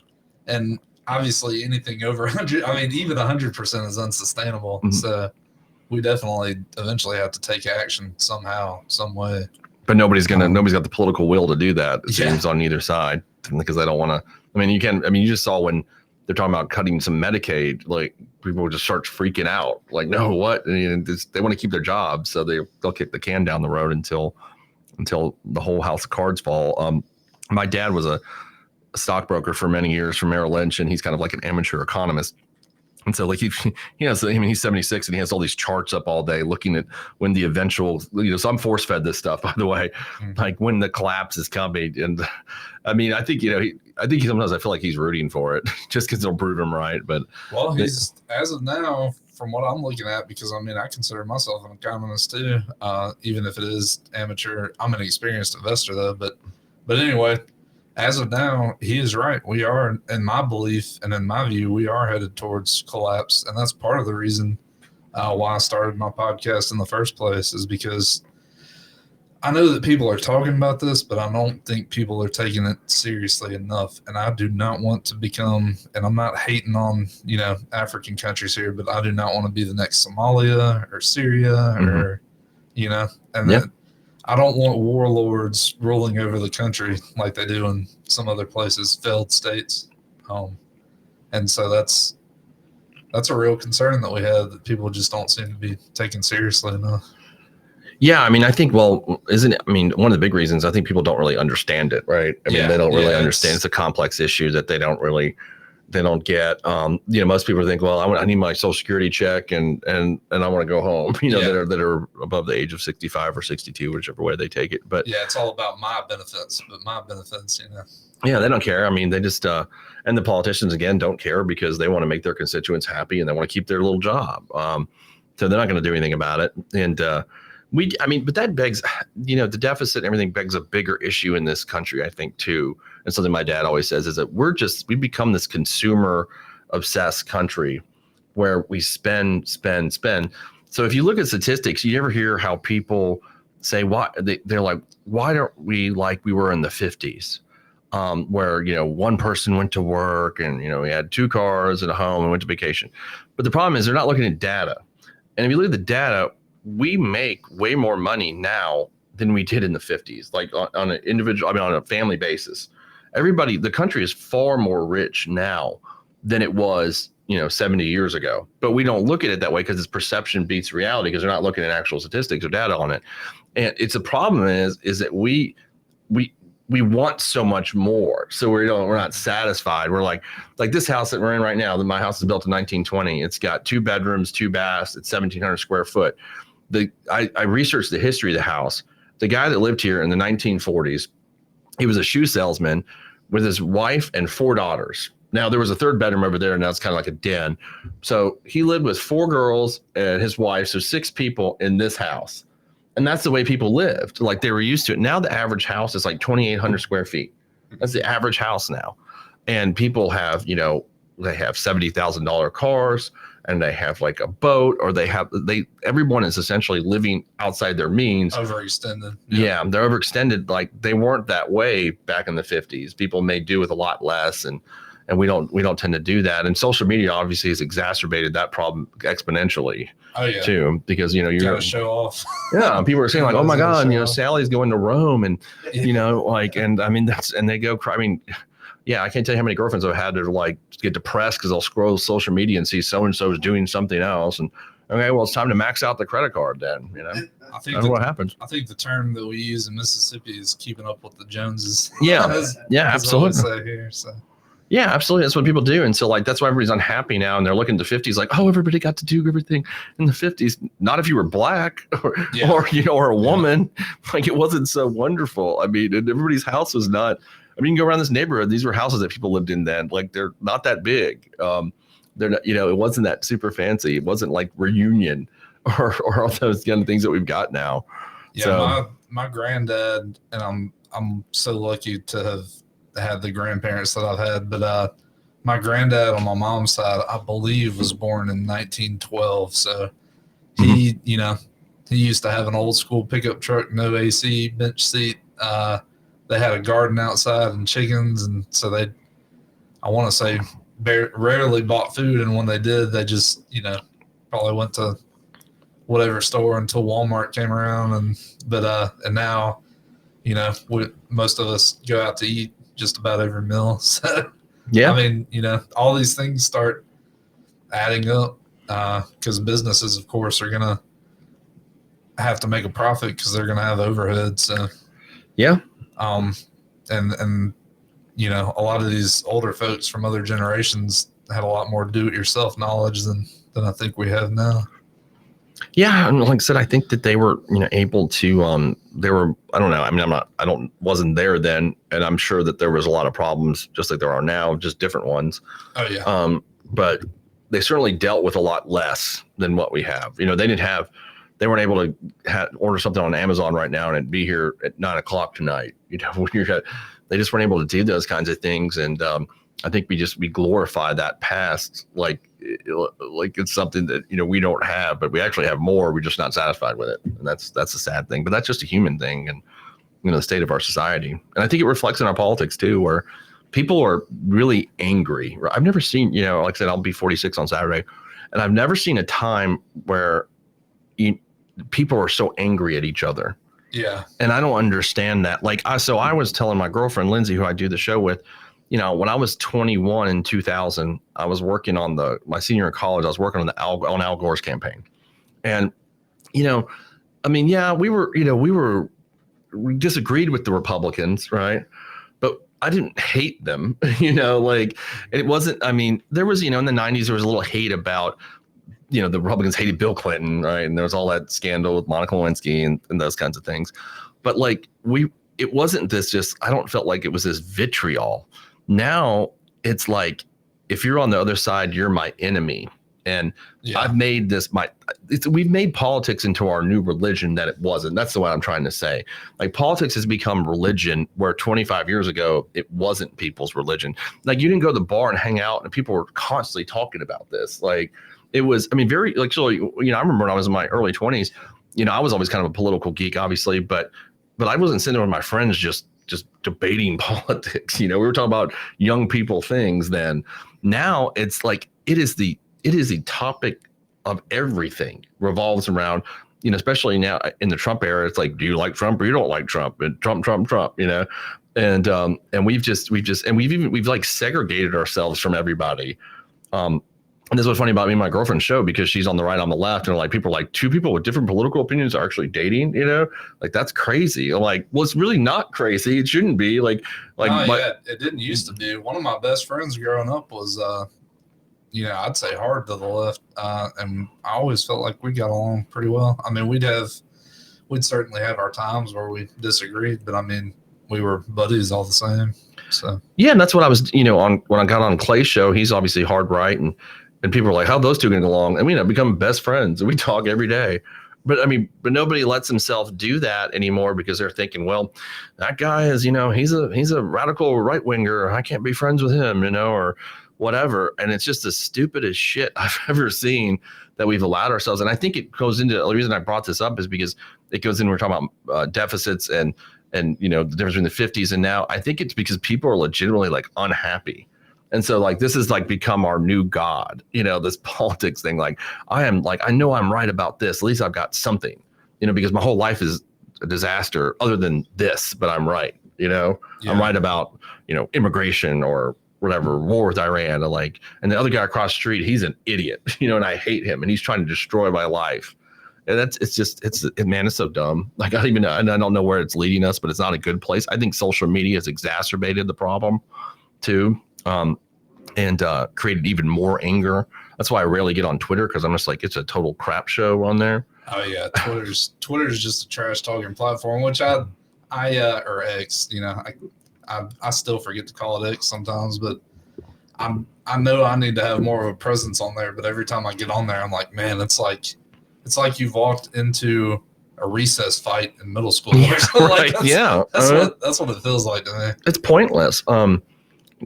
And obviously anything over 100, I mean, even 100% is unsustainable. Mm-hmm. So we definitely eventually have to take action somehow, some way. But nobody's got the political will to do that. It seems on either side, because they don't want to. I mean, you just saw when they're talking about cutting some Medicaid, like people just start freaking out. Like, no, what? And they want to keep their jobs, so they'll kick the can down the road until the whole house of cards fall. My dad was a stockbroker for many years for Merrill Lynch, and he's kind of like an amateur economist. And so, like, he has, I mean, he's 76 and he has all these charts up all day looking at when the eventual, so I'm force fed this stuff, by the way, like when the collapse is coming. And I mean, I think sometimes I feel like he's rooting for it just because they'll prove him right. But well, he's, as of now, from what I'm looking at, because I mean, I consider myself an economist too, even if it is amateur. I'm an experienced investor though, but anyway, as of now, he is right. We are, in my belief and in my view, we are headed towards collapse. And that's part of the reason why I started my podcast in the first place, is because I know that people are talking about this, but I don't think people are taking it seriously enough. And I do not want to become, and I'm not hating on, African countries here, but I do not want to be the next Somalia or Syria or, then I don't want warlords ruling over the country like they do in some other places, failed states. And so that's a real concern that we have, that people just don't seem to be taken seriously enough. Yeah, I mean, I think, one of the big reasons, I think people don't really understand it, right? I mean, they don't really understand. It's a complex issue that they don't get. Most people think, well, I need my Social Security check and I want to go home, that are above the age of 65 or 62, whichever way they take it. But it's all about my benefits, Yeah, they don't care. I mean, they just, and the politicians, again, don't care because they want to make their constituents happy and they want to keep their little job. So they're not going to do anything about it. And, but that begs, the deficit and everything begs a bigger issue in this country, I think, too. And something my dad always says is that we become this consumer obsessed country where we spend. So if you look at statistics, you never hear how people say they're like, why don't we like we were in the 50s, where, one person went to work and, we had 2 cars and a home and went to vacation. But the problem is they're not looking at data. And if you look at the data, we make way more money now than we did in the 50s, like on an individual, on a family basis. The country is far more rich now than it was, 70 years ago. But we don't look at it that way because it's perception beats reality, because they're not looking at actual statistics or data on it. And it's a problem is that we want so much more. So we're not satisfied. We're like this house that we're in right now. My house is built in 1920. It's got 2 bedrooms, 2 baths. It's 1,700 square foot. I researched the history of the house. The guy that lived here in the 1940s, he was a shoe salesman with his wife and 4 daughters. Now there was a 3rd bedroom over there, and that's kind of like a den. So he lived with 4 girls and his wife, so 6 people in this house. And that's the way people lived. Like, they were used to it. Now the average house is like 2,800 square feet. That's the average house now. And people have, they have $70,000 cars, and they have like a boat, or everyone is essentially living outside their means. Overextended. Yeah, they're overextended. Like, they weren't that way back in the 50s. People made do with a lot less, and we don't tend to do that. And social media obviously has exacerbated that problem exponentially. Oh yeah. Too, because you gotta show off. Yeah, people are saying like, oh my God, Sally's going to Rome, and and I mean and they go. I mean, yeah, I can't tell you how many girlfriends I've had to like get depressed because they'll scroll social media and see so-and-so is doing something else. And okay, well, it's time to max out the credit card then, I think that's what happens. I think the term that we use in Mississippi is keeping up with the Joneses. Yeah. Yeah, absolutely. Say here, so. Yeah, absolutely. That's what people do. And so like, that's why everybody's unhappy now. And they're looking at the 50s like, oh, everybody got to do everything in the 50s. Not if you were black or or a woman. Like, it wasn't so wonderful. I mean, and everybody's house was not, I mean, you can go around this neighborhood. These were houses that people lived in then. Like, they're not that big. They're not, it wasn't that super fancy. It wasn't like Reunion or all those kind of things that we've got now. Yeah, so, my granddad, and I'm so lucky to have had the grandparents that I've had, but my granddad on my mom's side, I believe, was born in 1912. So he, he used to have an old school pickup truck, no AC, bench seat. They had a garden outside and chickens, and so I want to say, rarely bought food, and when they did, they just probably went to whatever store until Walmart came around, and now most of us go out to eat just about every meal. So yeah, I mean, all these things start adding up because businesses, of course, are gonna have to make a profit because they're gonna have overhead. So yeah, and a lot of these older folks from other generations had a lot more do-it-yourself knowledge than I think we have now. Yeah, and like I said, I think that they were, able to. They were. I don't know. I mean, wasn't there then, and I'm sure that there was a lot of problems, just like there are now, just different ones. Oh yeah. But they certainly dealt with a lot less than what we have. They weren't able to order something on Amazon right now and it'd be here at 9:00 tonight. They just weren't able to do those kinds of things, and I think we glorify that past like it's something that we don't have, but we actually have more. We're just not satisfied with it, and that's a sad thing. But that's just a human thing, and the state of our society. And I think it reflects in our politics too, where people are really angry. I've never seen, like I said, I'll be 46 on Saturday, and I've never seen a time where people are so angry at each other. Yeah, and I don't understand that. Like, so I was telling my girlfriend Lindsay, who I do the show with. When I was 21 in 2000, I was working on my senior in college. I was working on Al Gore's campaign, and I mean, yeah, we disagreed with the Republicans, right? But I didn't hate them, like it wasn't. I mean, there was, in the 90s, there was a little hate about, the Republicans hated Bill Clinton, right? And there was all that scandal with Monica Lewinsky and those kinds of things. But like it wasn't this I don't felt like it was this vitriol. Now it's like, if you're on the other side, you're my enemy. And I've made we've made politics into our new religion that it wasn't. That's the way I'm trying to say. Like, politics has become religion where 25 years ago, it wasn't people's religion. Like, you didn't go to the bar and hang out and people were constantly talking about this. Like, it was, I mean, very, like, so, I remember when I was in my early 20s, I was always kind of a political geek, obviously, but I wasn't sitting there with my friends just debating politics. We were talking about young people things then. Now it's like, it is the topic of everything revolves around, especially now in the Trump era. It's like, do you like Trump or you don't like Trump? And Trump, and we've like segregated ourselves from everybody. And this was funny about me and my girlfriend's show, because she's on the right, on the left, and like, people are like, two people with different political opinions are actually dating, like, that's crazy. I'm like, well, it's really not crazy. It shouldn't be like, it didn't used to be. One of my best friends growing up was, I'd say hard to the left. And I always felt like we got along pretty well. I mean, we'd certainly have our times where we disagreed, but I mean, we were buddies all the same. So, yeah. And that's what I was, on when I got on Clay's show. He's obviously hard right. And people are like, how those two going to get along? And we become best friends, and we talk every day. But I mean, nobody lets himself do that anymore, because they're thinking, well, that guy is, he's a radical right winger. I can't be friends with him, or whatever. And it's just the stupidest shit I've ever seen that we've allowed ourselves. And I think it goes into, the reason I brought this up is because it goes in, we're talking about deficits and the difference between the 50s and now. I think it's because people are legitimately like unhappy. And so like, this is like become our new God, this politics thing. Like, I know I'm right about this. At least I've got something, because my whole life is a disaster other than this, but I'm right. I'm right about, immigration or whatever, war with Iran, and the other guy across the street, he's an idiot, and I hate him and he's trying to destroy my life. And it's so dumb. Like, I don't know where it's leading us, but it's not a good place. I think social media has exacerbated the problem too. And created even more anger. That's why I rarely get on Twitter, because I'm just like, it's a total crap show on there. Oh yeah, Twitter's just a trash talking platform, which I or X, I still forget to call it X sometimes, but I know I need to have more of a presence on there. But every time I get on there, I'm like, man, it's like you've walked into a recess fight in middle school. Yeah, right. That's what it feels like to me. It's pointless.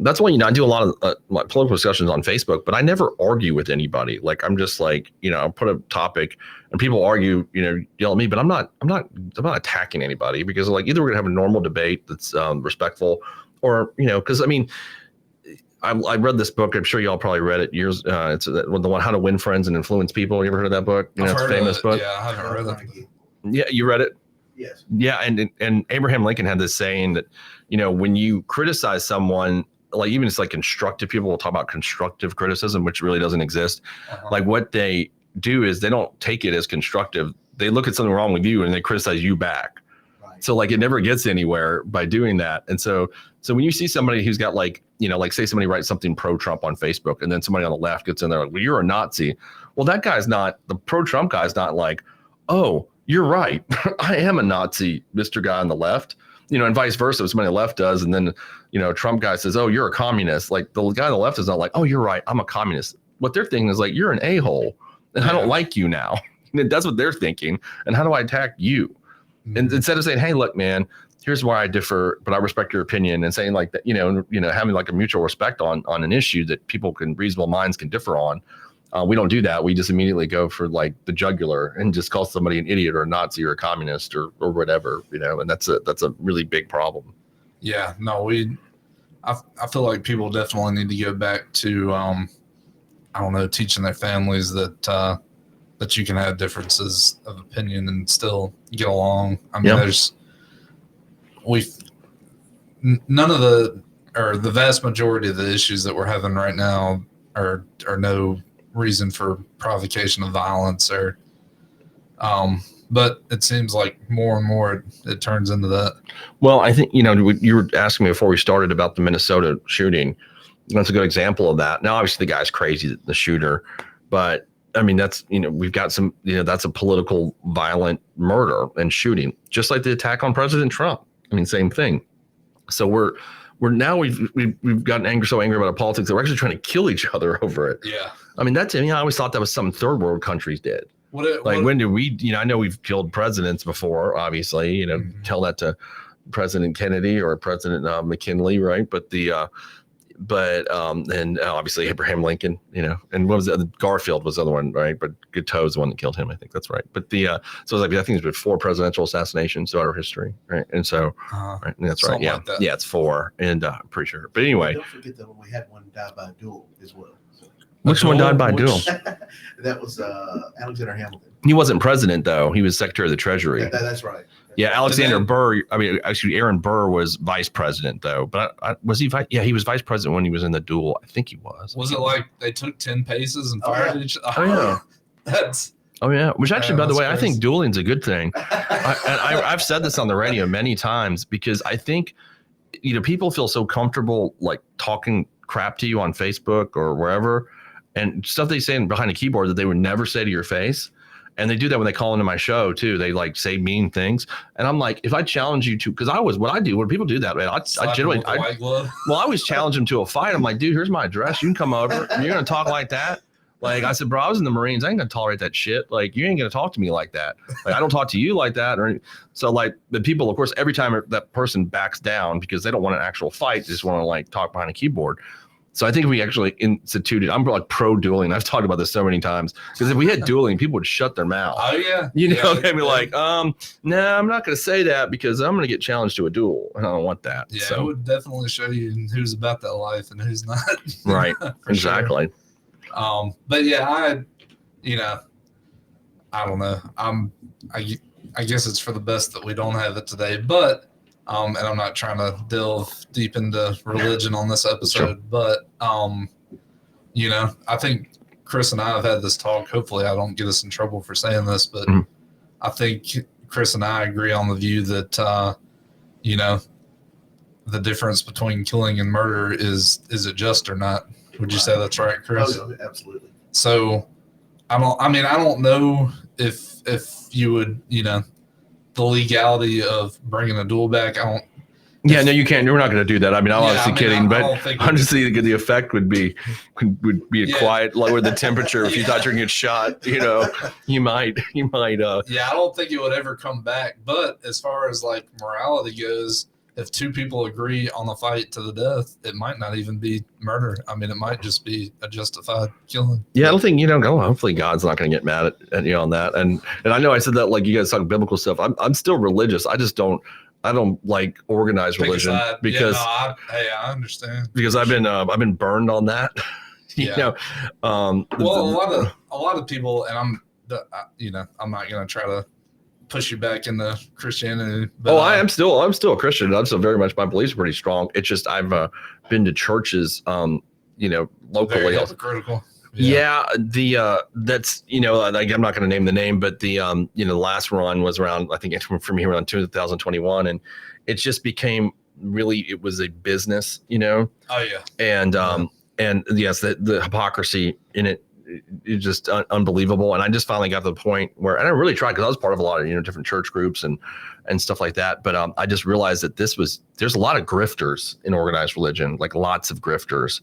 That's why, I do a lot of my political discussions on Facebook, but I never argue with anybody. Like, I'm just like, I'll put a topic and people argue, yell at me, but I'm not attacking anybody, because like, either we're gonna have a normal debate that's respectful, or, because I read this book. I'm sure y'all probably read it years. It's the one, How to Win Friends and Influence People. You ever heard of that book? It's a famous book. Yeah, I haven't read it. Yeah, you read it? Yes. Yeah, and Abraham Lincoln had this saying that, when you criticize someone, like, even it's like constructive, people will talk about constructive criticism, which really doesn't exist. Like, what they do is they don't take it as constructive. They look at something wrong with you and they criticize you back. Right. So like, it never gets anywhere by doing that. And so when you see somebody who's got like say somebody writes something pro-Trump on Facebook, and then somebody on the left gets in there like, well, you're a Nazi. Well, that guy's not, the pro-Trump guy's not like, oh, you're right. I am a Nazi, Mr. Guy on the left. And vice versa, if somebody on the left does, and then, Trump guy says, oh, you're a communist. Like, the guy on the left is not like, oh, you're right, I'm a communist. What they're thinking is like, you're an a-hole, and I don't like you now. And that's what they're thinking. And how do I attack you? Mm-hmm. And instead of saying, hey, look, man, here's why I differ, but I respect your opinion, and saying like that, having like a mutual respect on an issue that reasonable minds can differ on. We don't do that. We just immediately go for like the jugular and just call somebody an idiot or a Nazi or a communist or whatever, and that's a really big problem. Yeah, no, I feel like people definitely need to go back to, I don't know, teaching their families that you can have differences of opinion and still get along. I mean, none of the vast majority of the issues that we're having right now are no reason for provocation of violence, or but it seems like more and more it turns into that. Well, I think you were asking me before we started about the Minnesota shooting. That's a good example of that. Now, obviously the guy's crazy, the shooter, but I mean, that's, we've got some, that's a political violent murder and shooting, just like the attack on President Trump. I mean, same thing. So we've gotten so angry about our politics that we're actually trying to kill each other over it. Yeah. I mean, I always thought that was something third world countries did. When did we, I know we've killed presidents before, obviously, mm-hmm. Tell that to President Kennedy or President McKinley, right? And obviously Abraham Lincoln, and what was the Garfield was the other one, right? But Guiteau was the one that killed him. I think that's right. But so it's like, I think there's been 4 presidential assassinations throughout our history, right? And so, right, and that's right. Yeah, like that. Yeah, it's 4, and I'm pretty sure. But anyway, don't forget that we had one die by duel as well. Which one died by duel? That was Alexander Hamilton. He wasn't president though. He was Secretary of the Treasury. That's right. Yeah, Alexander Burr. I mean, actually, Aaron Burr was vice president, though. But was he? Yeah, he was vice president when he was in the duel. I think he was. Was it like they took 10 paces and fired each other? Oh yeah. Oh yeah. Which actually, by the way, crazy. I think dueling's a good thing. I've said this on the radio many times, because I think people feel so comfortable like talking crap to you on Facebook or wherever, and stuff they say behind a keyboard that they would never say to your face. And they do that when they call into my show too. They like say mean things, and I'm like, if I challenge you to, because when people do that, man, I always challenge them to a fight. I'm like, dude, here's my address. You can come over. And you're gonna talk like that? Like I said, bro, I was in the Marines. I ain't gonna tolerate that shit. Like you ain't gonna talk to me like that. Like I don't talk to you like that. So like the people, of course, every time that person backs down because they don't want an actual fight, they just want to like talk behind a keyboard. So I think we actually instituted, I'm like pro dueling. I've talked about this so many times, because if we had dueling, people would shut their mouth. Oh yeah. They'd be like, no, I'm not going to say that because I'm going to get challenged to a duel. And I don't want that. Yeah. So. It would definitely show you who's about that life and who's not. Right. Exactly. Sure. But yeah, I don't know. I guess it's for the best that we don't have it today, but And I'm not trying to delve deep into religion on this episode, but I think Chris and I have had this talk. Hopefully I don't get us in trouble for saying this, but I think Chris and I agree on the view that, the difference between killing and murder is it just or not? Would you say that's right, Chris? Oh, absolutely. So I don't know if you would, the legality of bringing a duel back. Yeah, no, you can't. We're not going to do that. I mean, I'm obviously kidding, but honestly, the effect would be a quiet, lower the temperature. If you thought you're going to get shot, you might. Yeah, I don't think it would ever come back. But as far as like morality goes, if two people agree on a fight to the death, it might not even be murder. I mean, it might just be a justified killing. Yeah, I don't think hopefully God's not going to get mad at you on that. And I know I said that like you guys talk biblical stuff. I'm still religious. I don't like organized religion because I understand because I've been burned on that. A lot of people, and I'm not going to try to push you back into Christianity. But, I'm still a Christian. I'm still very much, my beliefs are pretty strong. It's just I've been to churches, locally. Very hypocritical. That's like I'm not going to name the name, but the last run was around, I think for me around 2021, and it just became it was a business, Oh yeah. And yes, the hypocrisy in it is just unbelievable. And I just finally got to the point where, and I really tried because I was part of a lot of different church groups and stuff like that. But I just realized that there's a lot of grifters in organized religion, like lots of grifters.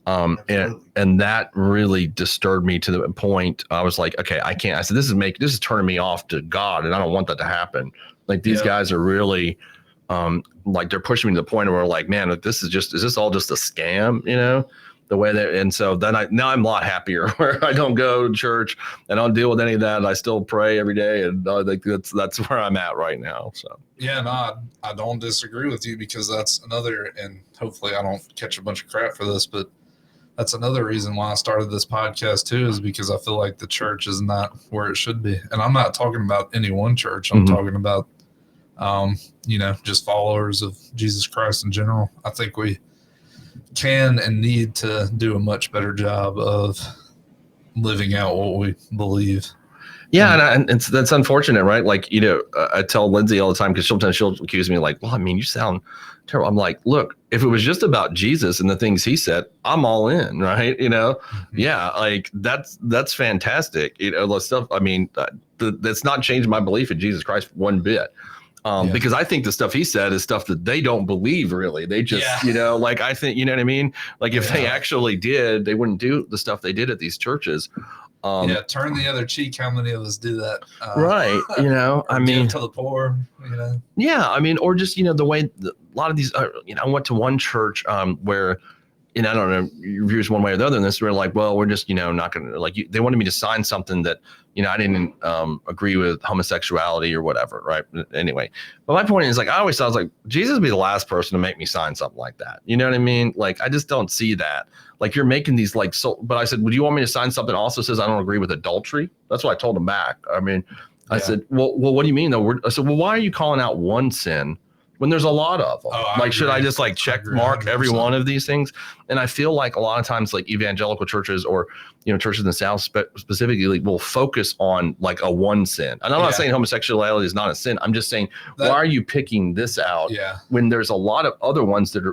And that really disturbed me to the point I was like, okay, I can't. I said, this is turning me off to God, and I don't want that to happen. Like these guys are really, like they're pushing me to the point where like, man, is this all just a scam? The way that, and so then now I'm a lot happier where I don't go to church and I don't deal with any of that. And I still pray every day, and I think that's where I'm at right now. So yeah, no, I don't disagree with you because that's another, and hopefully I don't catch a bunch of crap for this, but that's another reason why I started this podcast too, is because I feel like the church is not where it should be. And I'm not talking about any one church. I'm talking about, just followers of Jesus Christ in general. I think we can and need to do a much better job of living out what we believe. Yeah, and that's unfortunate, right? Like, I tell Lindsay all the time because sometimes she'll accuse me like, well, I mean, you sound terrible. I'm like, look, if it was just about Jesus and the things he said, I'm all in, right? Yeah, like that's fantastic. The stuff. I mean, that's not changed my belief in Jesus Christ one bit. Because I think the stuff he said is stuff that they don't believe really. They just, like I think, you know what I mean? Like if they actually did, they wouldn't do the stuff they did at these churches. Turn the other cheek. How many of us do that? Right. I mean, to the poor, Yeah. I mean, or just, the way a lot of these, I went to one church where, I don't know your views one way or the other in this. We're like, well, we're just, not going to like, they wanted me to sign something that, I didn't agree with homosexuality or whatever. Right. Anyway, but my point is like, I always thought, I was like, Jesus would be the last person to make me sign something like that. You know what I mean? Like, I just don't see that. Like you're making these like, so, but I said, would you want me to sign something that also says I don't agree with adultery? That's what I told him back. I mean, I said, well, what do you mean though? I said, well, why are you calling out one sin when there's a lot of them? Should I just like check mark every one of these things? And I feel like a lot of times like evangelical churches or, churches in the South specifically will focus on like a one sin. And I'm not saying homosexuality is not a sin. I'm just saying, why are you picking this out when there's a lot of other ones that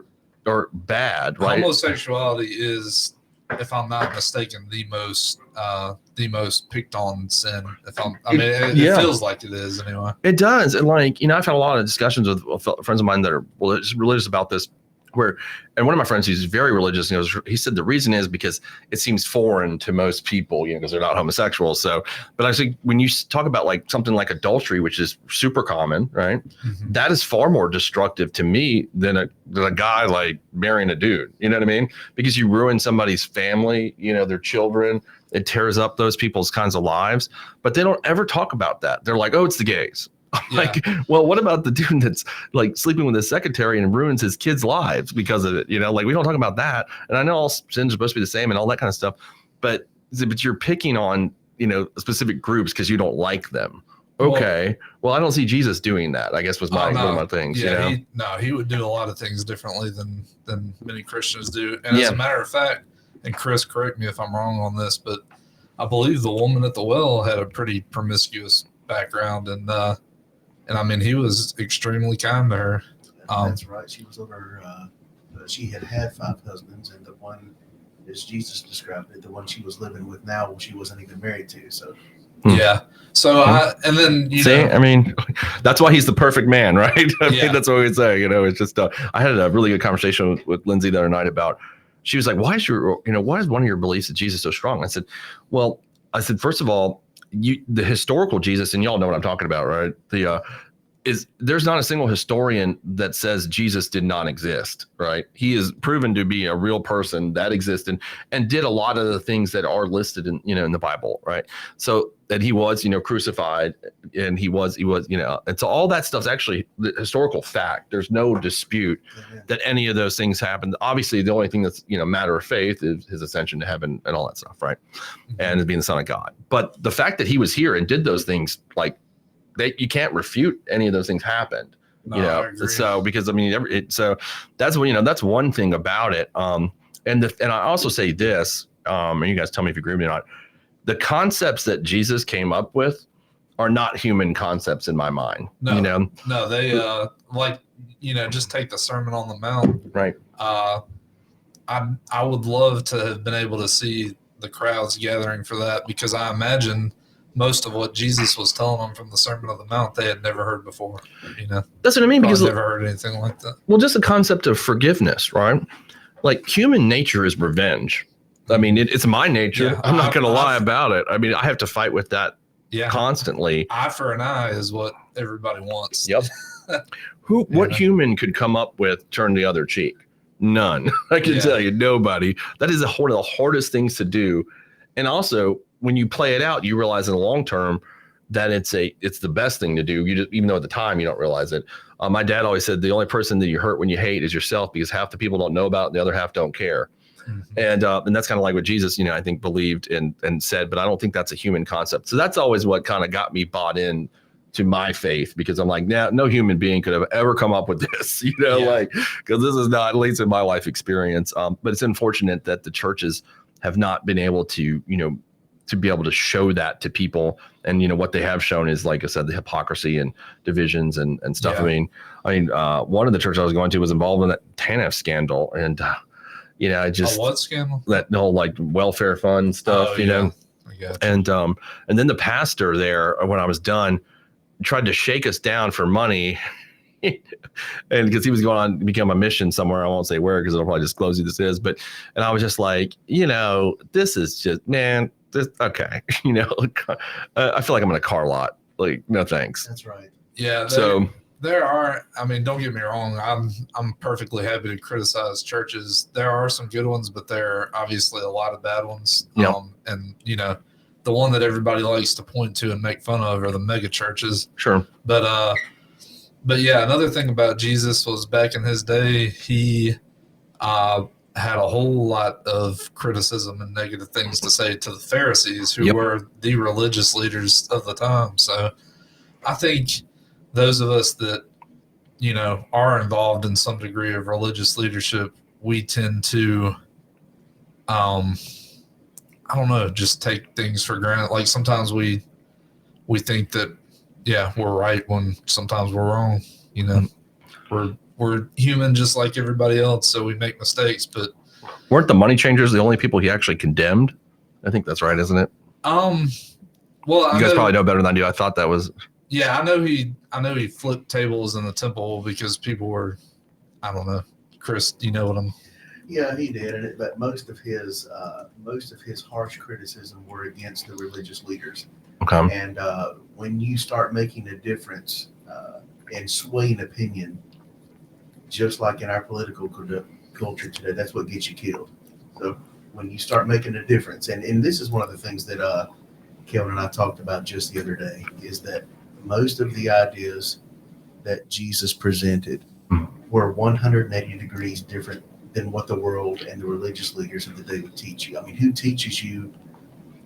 are bad, right? Homosexuality is, if I'm not mistaken, the most picked on sin. It feels like it is anyway. It does. And like, I've had a lot of discussions with friends of mine that are religious about this, and one of my friends who's very religious, he said the reason is because it seems foreign to most people, because they're not homosexual. So, but I think when you talk about like something like adultery, which is super common, right? Mm-hmm. That is far more destructive to me than a guy like marrying a dude. You know what I mean? Because you ruin somebody's family, their children. It tears up those people's kinds of lives, but they don't ever talk about that. They're like, oh, it's the gays. Like, well, what about the dude that's like sleeping with his secretary and ruins his kids' lives because of it? Like we don't talk about that. And I know all sins are supposed to be the same and all that kind of stuff, but you're picking on, specific groups because you don't like them okay, well, I don't see Jesus doing that, I guess was one of my things. Yeah, he would do a lot of things differently than many Christians do. And as a matter of fact, and Chris, correct me if I'm wrong on this, but I believe the woman at the well had a pretty promiscuous background, and I mean, he was extremely kind to her. That's right. She was over. She had 5 husbands, and the one, as Jesus described it, the one she was living with now, she wasn't even married to. So. Yeah. So and then I mean, that's why he's the perfect man, right? I mean, that's what we would say. It's just I had a really good conversation with Lindsay the other night about. She was like, "Why is one of your beliefs that Jesus is so strong?" I said, first of all, the historical Jesus, and y'all know what I'm talking about, right? There's not a single historian that says Jesus did not exist, right? He is proven to be a real person that existed and did a lot of the things that are listed in the Bible, right? So that he was crucified, and he was and so all that stuff's actually the historical fact. There's no dispute that any of those things happened. Obviously, the only thing that's matter of faith is his ascension to heaven and all that stuff, right? And as being the Son of God. But the fact that he was here and did those things, like, you can't refute any of those things happened, I agree. So because so that's that's one thing about it. And I also say this, and you guys tell me if you agree with me or not. The concepts that Jesus came up with are not human concepts in my mind. No, they just take the Sermon on the Mount. Right. I would love to have been able to see the crowds gathering for that, because I imagine most of what Jesus was telling them from the Sermon on the Mount they had never heard before. That's what I mean. Because never heard anything like that. Well, just the concept of forgiveness, right? Like, human nature is revenge. I mean, it's my nature. Yeah, I'm not going to lie about it. I mean, I have to fight with that constantly. Eye for an eye is what everybody wants. Yep. What human could come up with turn the other cheek? None. I can tell you, nobody. That is one of the hardest things to do. And also, when you play it out, you realize in the long term that it's the best thing to do. Even though at the time you don't realize it. My dad always said the only person that you hurt when you hate is yourself, because half the people don't know about it and the other half don't care. Mm-hmm. And that's kind of like what Jesus, I think believed and said, but I don't think that's a human concept. So that's always what kind of got me bought in to my faith, because I'm like, no human being could have ever come up with this, because this is not, at least in my life experience. But it's unfortunate that the churches have not been able to, to be able to show that to people. And, what they have shown is, like I said, the hypocrisy and divisions and stuff. Yeah. I mean, one of the churches I was going to was involved in that TANF scandal. And, I just, what scandal? That whole like welfare fund stuff, I got you. And then the pastor there, when I was done, tried to shake us down for money. And because he was going on to become a mission somewhere, I won't say where, because it'll probably disclose who this is. And I was just like, this is just, man, okay. I feel like I'm in a car lot. Like, no thanks. That's right. Yeah. There are, don't get me wrong. I'm perfectly happy to criticize churches. There are some good ones, but there are obviously a lot of bad ones. Yeah. And the one that everybody likes to point to and make fun of are the mega churches. Sure. But yeah, another thing about Jesus was, back in his day, he had a whole lot of criticism and negative things to say to the Pharisees, who were the religious leaders of the time. So I think those of us that, are involved in some degree of religious leadership, we tend to, just take things for granted. Like, sometimes we think that, we're right when sometimes we're wrong. We're human just like everybody else, so we make mistakes. But weren't the money changers the only people he actually condemned? I think that's right, isn't it? Well, you guys probably know better than I do. I thought that was. Yeah, I know he flipped tables in the temple because people were, I don't know. Chris, do you know what I'm? Yeah, he did, but most of his harsh criticism were against the religious leaders. Okay. And when you start making a difference and swaying opinion, just like in our political culture today, that's what gets you killed. So when you start making a difference, and this is one of the things that Kevin and I talked about just the other day, is that most of the ideas that Jesus presented were 180 degrees different than what the world and the religious leaders of the day would teach you. Who teaches you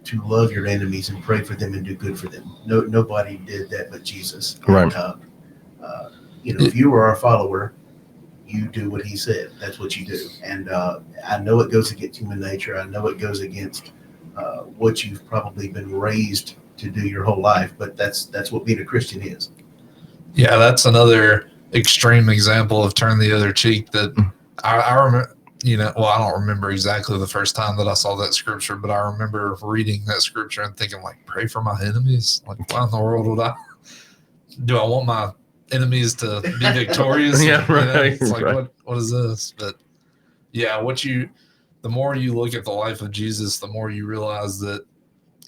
to love your enemies and pray for them and do good for them. Nobody did that but Jesus. Right. And, if you are a follower, you do what he said. That's what you do. And I know it goes against human nature. I know it goes against what you've probably been raised to do your whole life, but that's what being a Christian is. Yeah, that's another extreme example of turn the other cheek that I remember. I don't remember exactly the first time that I saw that scripture, but I remember reading that scripture and thinking, like, pray for my enemies. Like, why in the world would I want my enemies to be victorious? Yeah, right. It's like, right. what is this? But yeah, the more you look at the life of Jesus, the more you realize that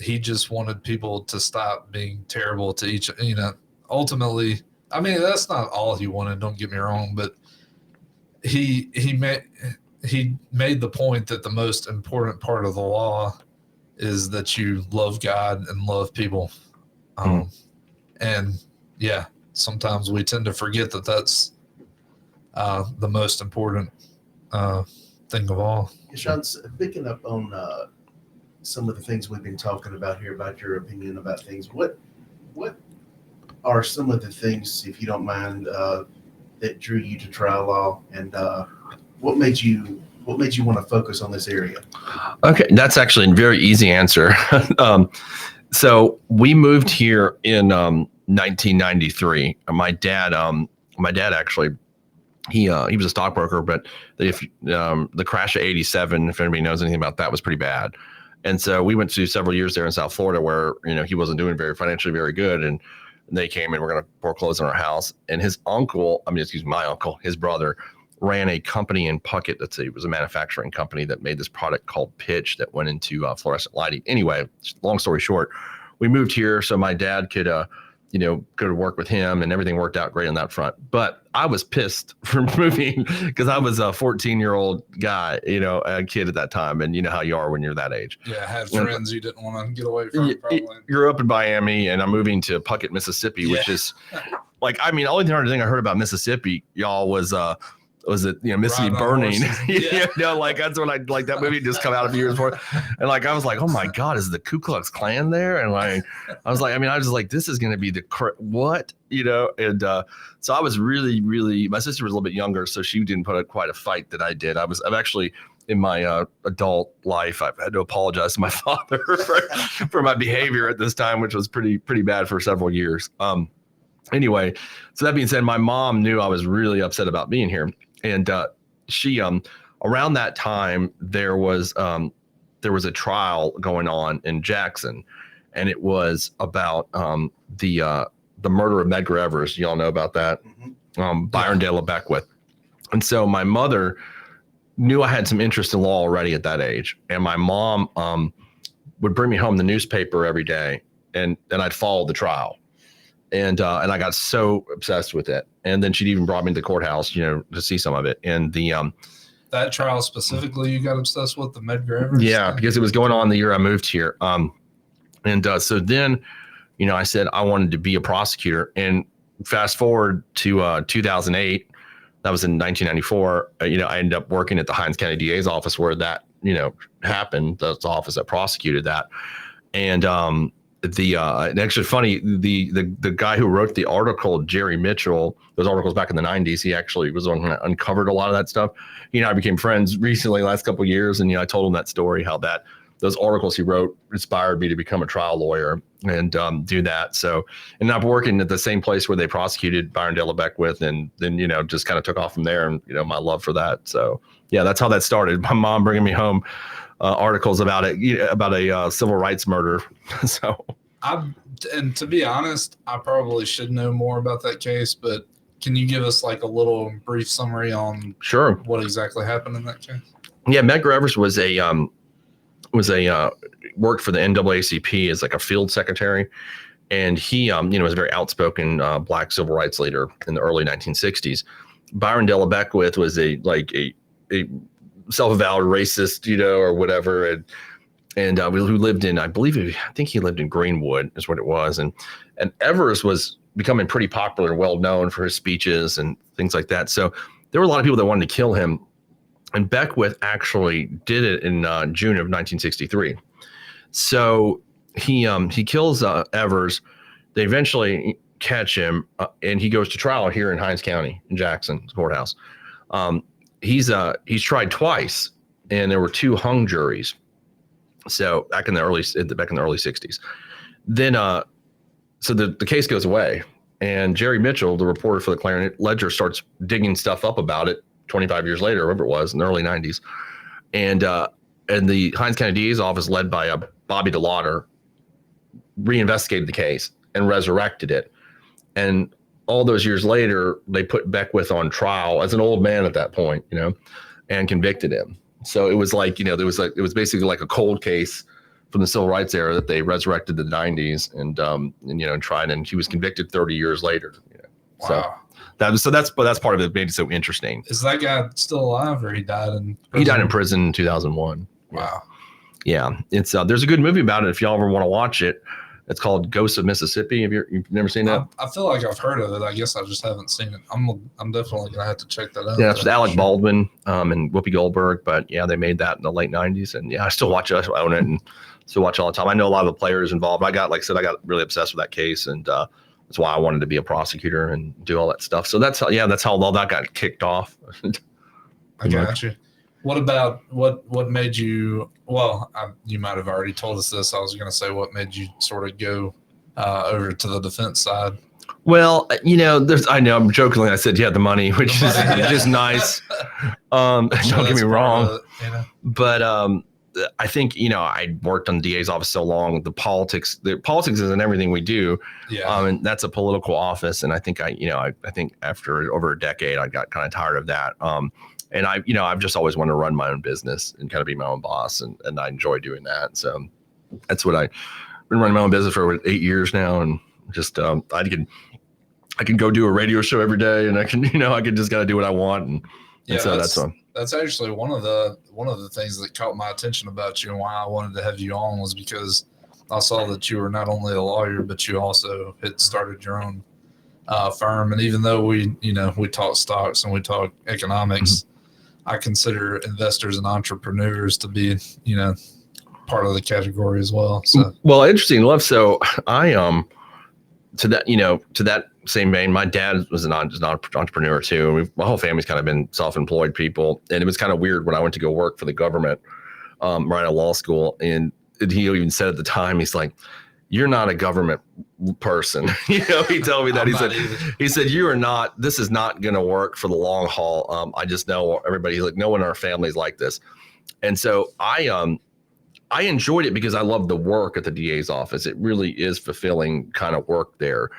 he just wanted people to stop being terrible to each, ultimately. I mean, that's not all he wanted, don't get me wrong, but he made the point that the most important part of the law is that you love God and love people. And yeah, sometimes we tend to forget that that's the most important thing of all. Shaun, picking up on some of the things we've been talking about here, about your opinion about things, what are some of the things, if you don't mind, that drew you to trial law, and what made you want to focus on this area? Okay, that's actually a very easy answer. So we moved here in 1993. My dad actually, he was a stockbroker, but if the crash of '87, if anybody knows anything about that, was pretty bad. And so we went to several years there in South Florida where he wasn't doing financially very good, and they came and were going to foreclose on our house. And my uncle, his brother, ran a company in Puckett. It was a manufacturing company that made this product called pitch that went into fluorescent lighting. Anyway, long story short, we moved here so my dad could go to work with him, and everything worked out great on that front. But I was pissed for moving because I was a 14-year-old guy, a kid at that time. And you know how you are when you're that age. Yeah, I had friends you didn't want to get away from. Probably. You're up in Miami, and I'm moving to Puckett, Mississippi, which is the only thing I heard about Mississippi, y'all, was it Mississippi Burning? That's when that movie just come out a few years before, and I was like, oh my God, is the Ku Klux Klan there? And I was just like, this is going to be what, and so I was really, really, my sister was a little bit younger, so she didn't put up quite a fight that I did. I've actually, in my adult life, I've had to apologize to my father for my behavior at this time, which was pretty bad for several years. Anyway, so that being said, my mom knew I was really upset about being here. And she, around that time, there was a trial going on in Jackson, and it was about the murder of Medgar Evers. Y'all know about that, Byron Dale Beckwith. And so my mother knew I had some interest in law already at that age, and my mom would bring me home the newspaper every day, and I'd follow the trial. And I got so obsessed with it. And then she'd even brought me to the courthouse, to see some of it. And that trial specifically, you got obsessed with the Medgar Evers? Yeah, because it was going on the year I moved here. So then, I said I wanted to be a prosecutor. And fast forward to 2008, that was in 1994. I ended up working at the Hinds County DA's office where that, happened. That's the office that prosecuted that. And and actually funny, the guy who wrote the article, Jerry Mitchell, those articles back in the 90s, he actually was the one who uncovered a lot of that stuff. He and I became friends recently, last couple of years, and I told him that story, how those articles he wrote inspired me to become a trial lawyer and do that. So, and I'm working at the same place where they prosecuted Byron Dale Beckwith, and then just kind of took off from there, and my love for that. So yeah, that's how that started. My mom bringing me home articles about a civil rights murder. So, and to be honest, I probably should know more about that case, but can you give us a little brief summary on what exactly happened in that case? Yeah, Medgar Evers was worked for the NAACP as a field secretary, and he was a very outspoken black civil rights leader in the early 1960s. Byron Dale Beckwith was a self-avowed racist, or whatever, and who lived in, I think he lived in Greenwood is what it was, and Evers was becoming pretty popular and well known for his speeches and things like that. So there were a lot of people that wanted to kill him, and Beckwith actually did it in June of 1963. So he kills Evers. They eventually catch him, and he goes to trial here in Hinds County in Jackson courthouse. He's tried twice, and there were 2 hung juries. So back in the early 60s. Then so the case goes away, and Jerry Mitchell, the reporter for the Clarion Ledger, starts digging stuff up about it 25 years later, whatever it was, in the early 90s. And the Hinds County DA's office, led by Bobby DeLauder, reinvestigated the case and resurrected it. And all those years later, they put Beckwith on trial as an old man at that point, and convicted him. So it was like, it was basically like a cold case from the civil rights era that they resurrected in the 90s and tried, and he was convicted 30 years later. Wow. So that's part of it made it so interesting. Is that guy still alive, or he died in prison? He died in prison in 2001. Wow. Yeah. It's there's a good movie about it if y'all ever want to watch it. It's called Ghosts of Mississippi. You've never seen that? I feel like I've heard of it. I guess I just haven't seen it. I'm definitely gonna have to check that out. Yeah, it's with Alec Baldwin and Whoopi Goldberg. But yeah, they made that in the late 90s, and yeah, I still watch it. I own it and still watch it all the time. I know a lot of the players involved. I got really obsessed with that case, and that's why I wanted to be a prosecutor and do all that stuff. So that's how all that got kicked off. I got you. What about what made you? Well, you might have already told us this. I was going to say, what made you sort of go over to the defense side? Well, I know I'm jokingly I said the money, which is just nice. Don't get me wrong, but I think I worked on the DA's office so long. The politics isn't everything we do. Yeah. And that's a political office, and I think I think after over a decade, I got kind of tired of that. And I've just always wanted to run my own business and kind of be my own boss, and I enjoy doing that. So that's what I've been running my own business for over 8 years now, and just I can go do a radio show every day, and I can just gotta do what I want, and so that's actually one of the things that caught my attention about you, and why I wanted to have you on, was because I saw that you were not only a lawyer, but you also had started your own firm. And even though we talk stocks and we talk economics, I consider investors and entrepreneurs to be, part of the category as well. So, well, interesting enough. So I, to that same vein, my dad was an entrepreneur too. My whole family's kind of been self-employed people. And it was kind of weird when I went to go work for the government, right out of law school. And he even said at the time, he's like, "You're not a government person." He told me that. He said, "You are not, this is not going to work for the long haul. I just know everybody." He's like, "No one in our family is like this." And so I enjoyed it because I love the work at the DA's office. It really is fulfilling kind of work there.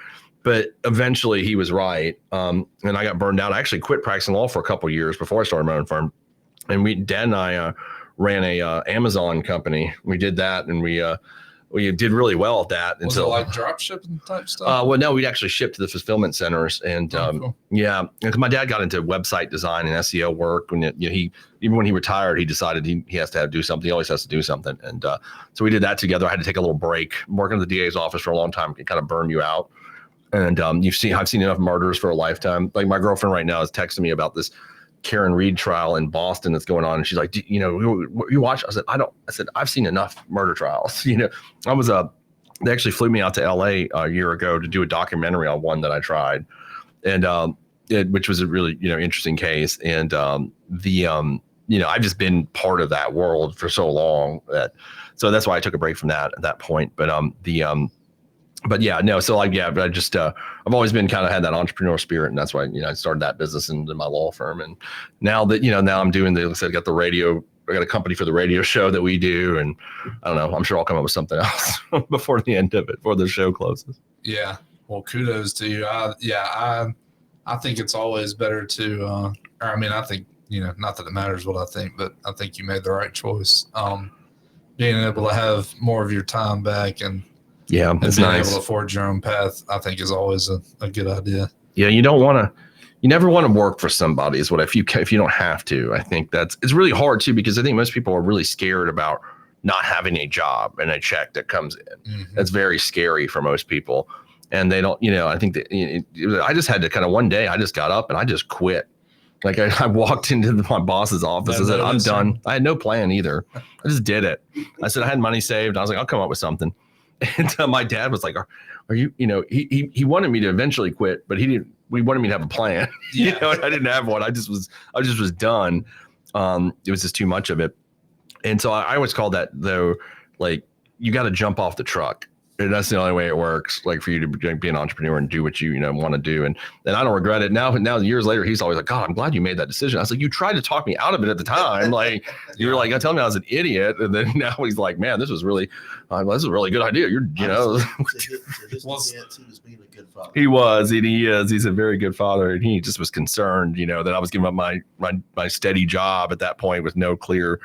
But eventually he was right. And I got burned out. I actually quit practicing law for a couple of years before I started my own firm. And Dad and I ran a Amazon company. We did that, and we did really well at that. Was it like drop shipping type stuff? Well, no, we'd actually ship to the fulfillment centers, and cool. Yeah, because my dad got into website design and SEO work. When even when he retired, he decided he has to do something. He always has to do something, and so we did that together. I had to take a little break. Working at the DA's office for a long time can kind of burn you out, and I've seen enough murders for a lifetime. Like my girlfriend right now is texting me about this Karen Reed trial in Boston that's going on, and she's like, you watch? I said, I've seen enough murder trials. They actually flew me out to LA a year ago to do a documentary on one that I tried, and which was a really interesting case. And I've just been part of that world for so long so that's why I took a break from that at that point. But yeah, no. So but I just I've always been kind of had that entrepreneurial spirit, and that's why I started that business and my law firm. And now that now I'm doing I got the radio. I got a company for the radio show that we do, and I don't know. I'm sure I'll come up with something else before the end of it, before the show closes. Yeah. Well, kudos to you. I think it's always better to. I think not that it matters what I think, but I think you made the right choice. Being able to have more of your time back and. Yeah, it's nice. Being able to forge your own path, I think, is always a good idea. Yeah, you never want to work for somebody. Is what if you don't have to. I think it's really hard too, because I think most people are really scared about not having a job and a check that comes in. Mm-hmm. That's very scary for most people, and they don't. I think that I just had to kind of one day I just got up and I just quit. Like I walked into my boss's office. I said, I'm done. I had no plan either. I just did it. I said I had money saved. I was like, I'll come up with something. And my dad was like, are you, he wanted me to eventually quit, but we wanted me to have a plan. Yeah. And I didn't have one. I just was done. It was just too much of it. And so I always call that though, like you got to jump off the truck. And that's the only way it works, like for you to be an entrepreneur and do what you want to do. And I don't regret it now. Years later, he's always like, God, I'm glad you made that decision. I was like, you tried to talk me out of it at the time. Like you were like, telling me I was an idiot. And then now he's like, man, this was really a really good idea. You're, he was, and he is. He's a very good father. And he just was concerned, that I was giving up my steady job at that point with no clear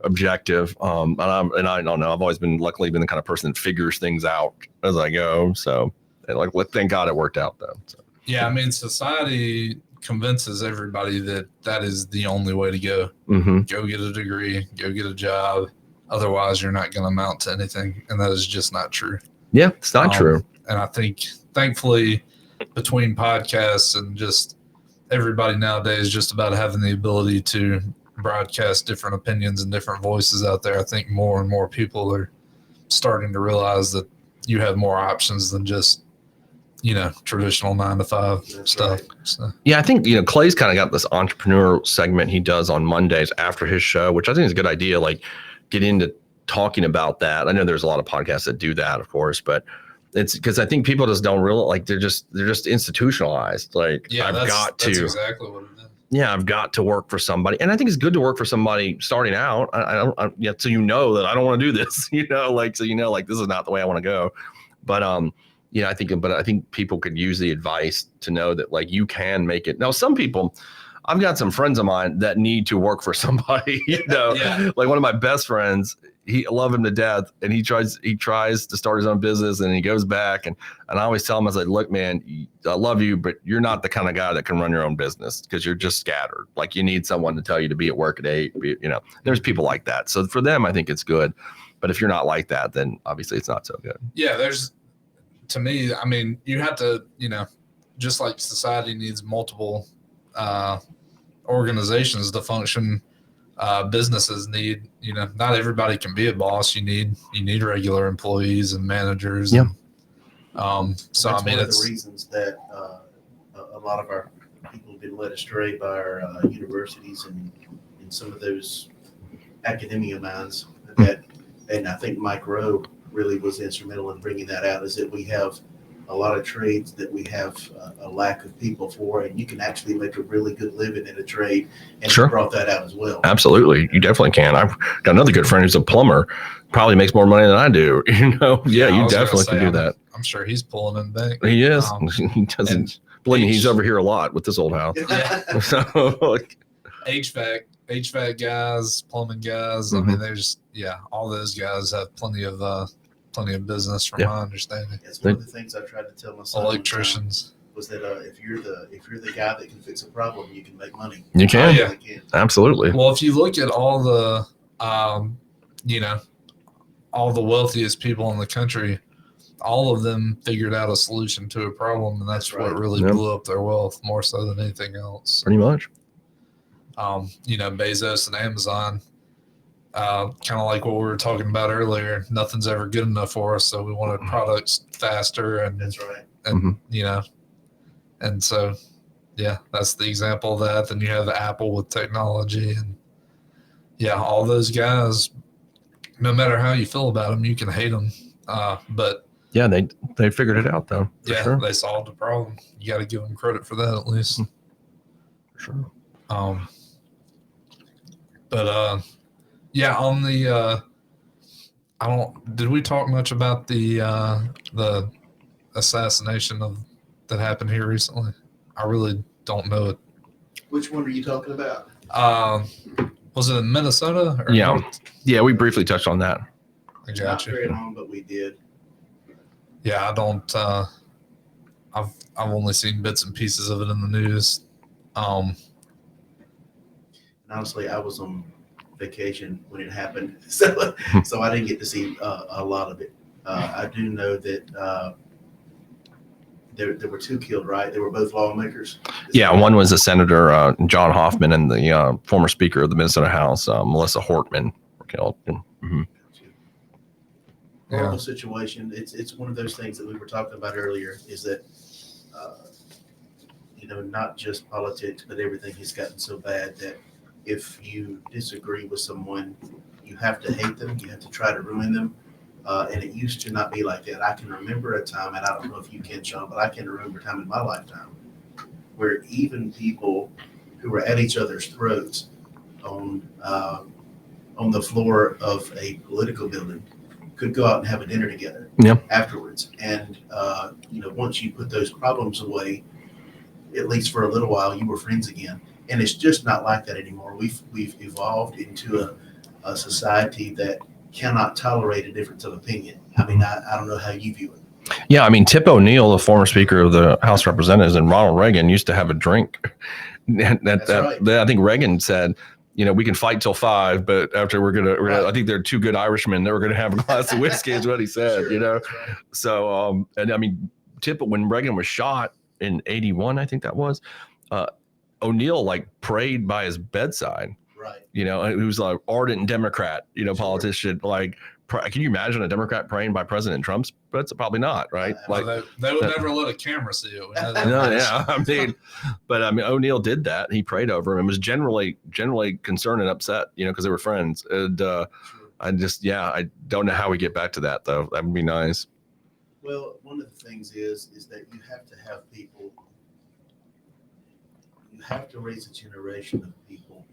objective. And I don't know. I've always luckily been the kind of person that figures things out as I go. So thank God it worked out though. So. Yeah. I mean, society convinces everybody that is the only way to go. Mm-hmm. Go get a degree, go get a job. Otherwise you're not going to amount to anything. And that is just not true. Yeah. It's not true. And I think thankfully between podcasts and just everybody nowadays just about having the ability to broadcast different opinions and different voices out there, I think more and more people are starting to realize that you have more options than just traditional 9-to-5 stuff. Right. So. Yeah, I think Clay's kind of got this entrepreneur segment he does on Mondays after his show, which I think is a good idea. Like get into talking about that. I know there's a lot of podcasts that do that, of course, but it's because I think people just don't realize, like they're just institutionalized. Like that's exactly what it is. Yeah, I've got to work for somebody. And I think it's good to work for somebody starting out. So that I don't want to do this, like this is not the way I want to go. But, I think people could use the advice to know that like you can make it. Now, some people, I've got some friends of mine that need to work for somebody, Yeah. Like one of my best friends, I love him to death, and he tries to start his own business, and he goes back, and I always tell him, I was like, look, man, I love you, but you're not the kind of guy that can run your own business because you're just scattered. Like you need someone to tell you to be at work at 8, there's people like that. So for them, I think it's good. But if you're not like that, then obviously it's not so good. Yeah. To me, I mean, you have to, just like society needs multiple organizations to function, businesses need, not everybody can be a boss. You need regular employees and managers. Yeah. So that's I mean, one of the reasons that a lot of our people have been led astray by our universities and some of those academia minds and I think Mike Rowe really was instrumental in bringing that out, is that we have a lot of trades that we have a lack of people for, and you can actually make a really good living in a trade, and Sure. You brought that out as well. Absolutely. You definitely can. I've got another good friend who's a plumber, probably makes more money than I do. Yeah, you definitely can do that. I'm sure he's pulling in the bank. He is. He doesn't believe me. He's over here a lot with this old house. Yeah. So, HVAC guys, plumbing guys. Mm-hmm. I mean, there's all those guys have plenty of business from my understanding. That's one of the things I tried to tell my son. Electricians was that if you're the guy that can fix a problem, you can make money. You can. Yeah. Absolutely. Well, if you look at all the all the wealthiest people in the country, all of them figured out a solution to a problem, and that's what really blew up their wealth more so than anything else. Pretty much. Bezos and Amazon, kind of like what we were talking about earlier. Nothing's ever good enough for us, so we wanted products faster, and that's right. And and so that's the example of that. Then you have Apple with technology, and all those guys. No matter how you feel about them, you can hate them, but they figured it out though. Sure. They solved the problem. You got to give them credit for that at least. For sure. On the did we talk much about the assassination that happened here recently? I really don't know it. Which one are you talking about? Was it in Minnesota? Or Yeah, we briefly touched on that. I got Not you. very long, but we did. Yeah, I don't. I've only seen bits and pieces of it in the news. And honestly, I was on vacation when it happened, so I didn't get to see a lot of it. I do know that there were 2 killed, right? They were both lawmakers. Yeah, one was a Senator John Hoffman, and the former Speaker of the Minnesota House, Melissa Hortman, were killed. Mm-hmm. Horrible situation. It's one of those things that we were talking about earlier. Is that not just politics, but everything has gotten so bad that if you disagree with someone, you have to hate them. You have to try to ruin them. And it used to not be like that. I can remember a time, and I don't know if you can, Shaun, but I can remember a time in my lifetime where even people who were at each other's throats on the floor of a political building could go out and have a dinner together afterwards. And once you put those problems away, at least for a little while, you were friends again. And it's just not like that anymore. We've evolved into a society that cannot tolerate a difference of opinion. I mean, I don't know how you view it. Yeah, I mean, Tip O'Neill, the former Speaker of the House of Representatives, and Ronald Reagan used to have a drink. That's right. I think Reagan said, we can fight till 5, but after we're gonna I think they're 2 good Irishmen that we're gonna have a glass of whiskey is what he said. Sure, right. So and I mean, Tip, when Reagan was shot in 81, I think that was, O'Neill prayed by his bedside. Right. He was like ardent Democrat, politician. Can you imagine a Democrat praying by President Trump's bedside? Probably not, right? They would never let a camera see it. No, yeah. I mean, O'Neill did that. He prayed over him and was generally concerned and upset, because they were friends. And I don't know how we get back to that though. That would be nice. Well, one of the things is that you have to have people. You have to raise a generation of people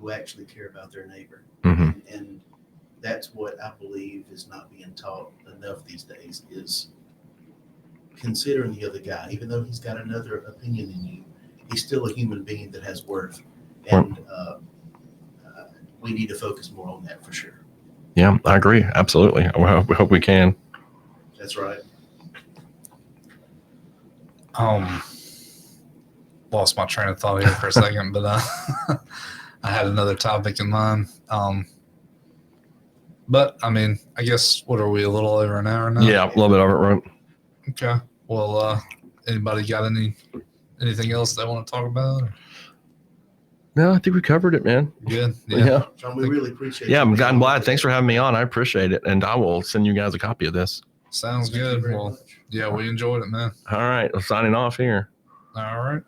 who actually care about their neighbor, and that's what I believe is not being taught enough these days. Is considering the other guy, even though he's got another opinion than you, he's still a human being that has worth, and we need to focus more on that for sure. Yeah, I agree. Absolutely. We hope we can. That's right. Lost my train of thought here for a second, but I had another topic in mind. But I mean, I guess what are we, a little over an hour now? Yeah, a little bit over it, right? Okay. Well, anybody got anything else they want to talk about? No, I think we covered it, man. Good. Yeah. Shaun, we really appreciate it. Yeah, I'm glad. Thanks for having me on. I appreciate it. And I will send you guys a copy of this. Sounds good. Well, yeah, we enjoyed it, man. All right. I'm signing off here. All right.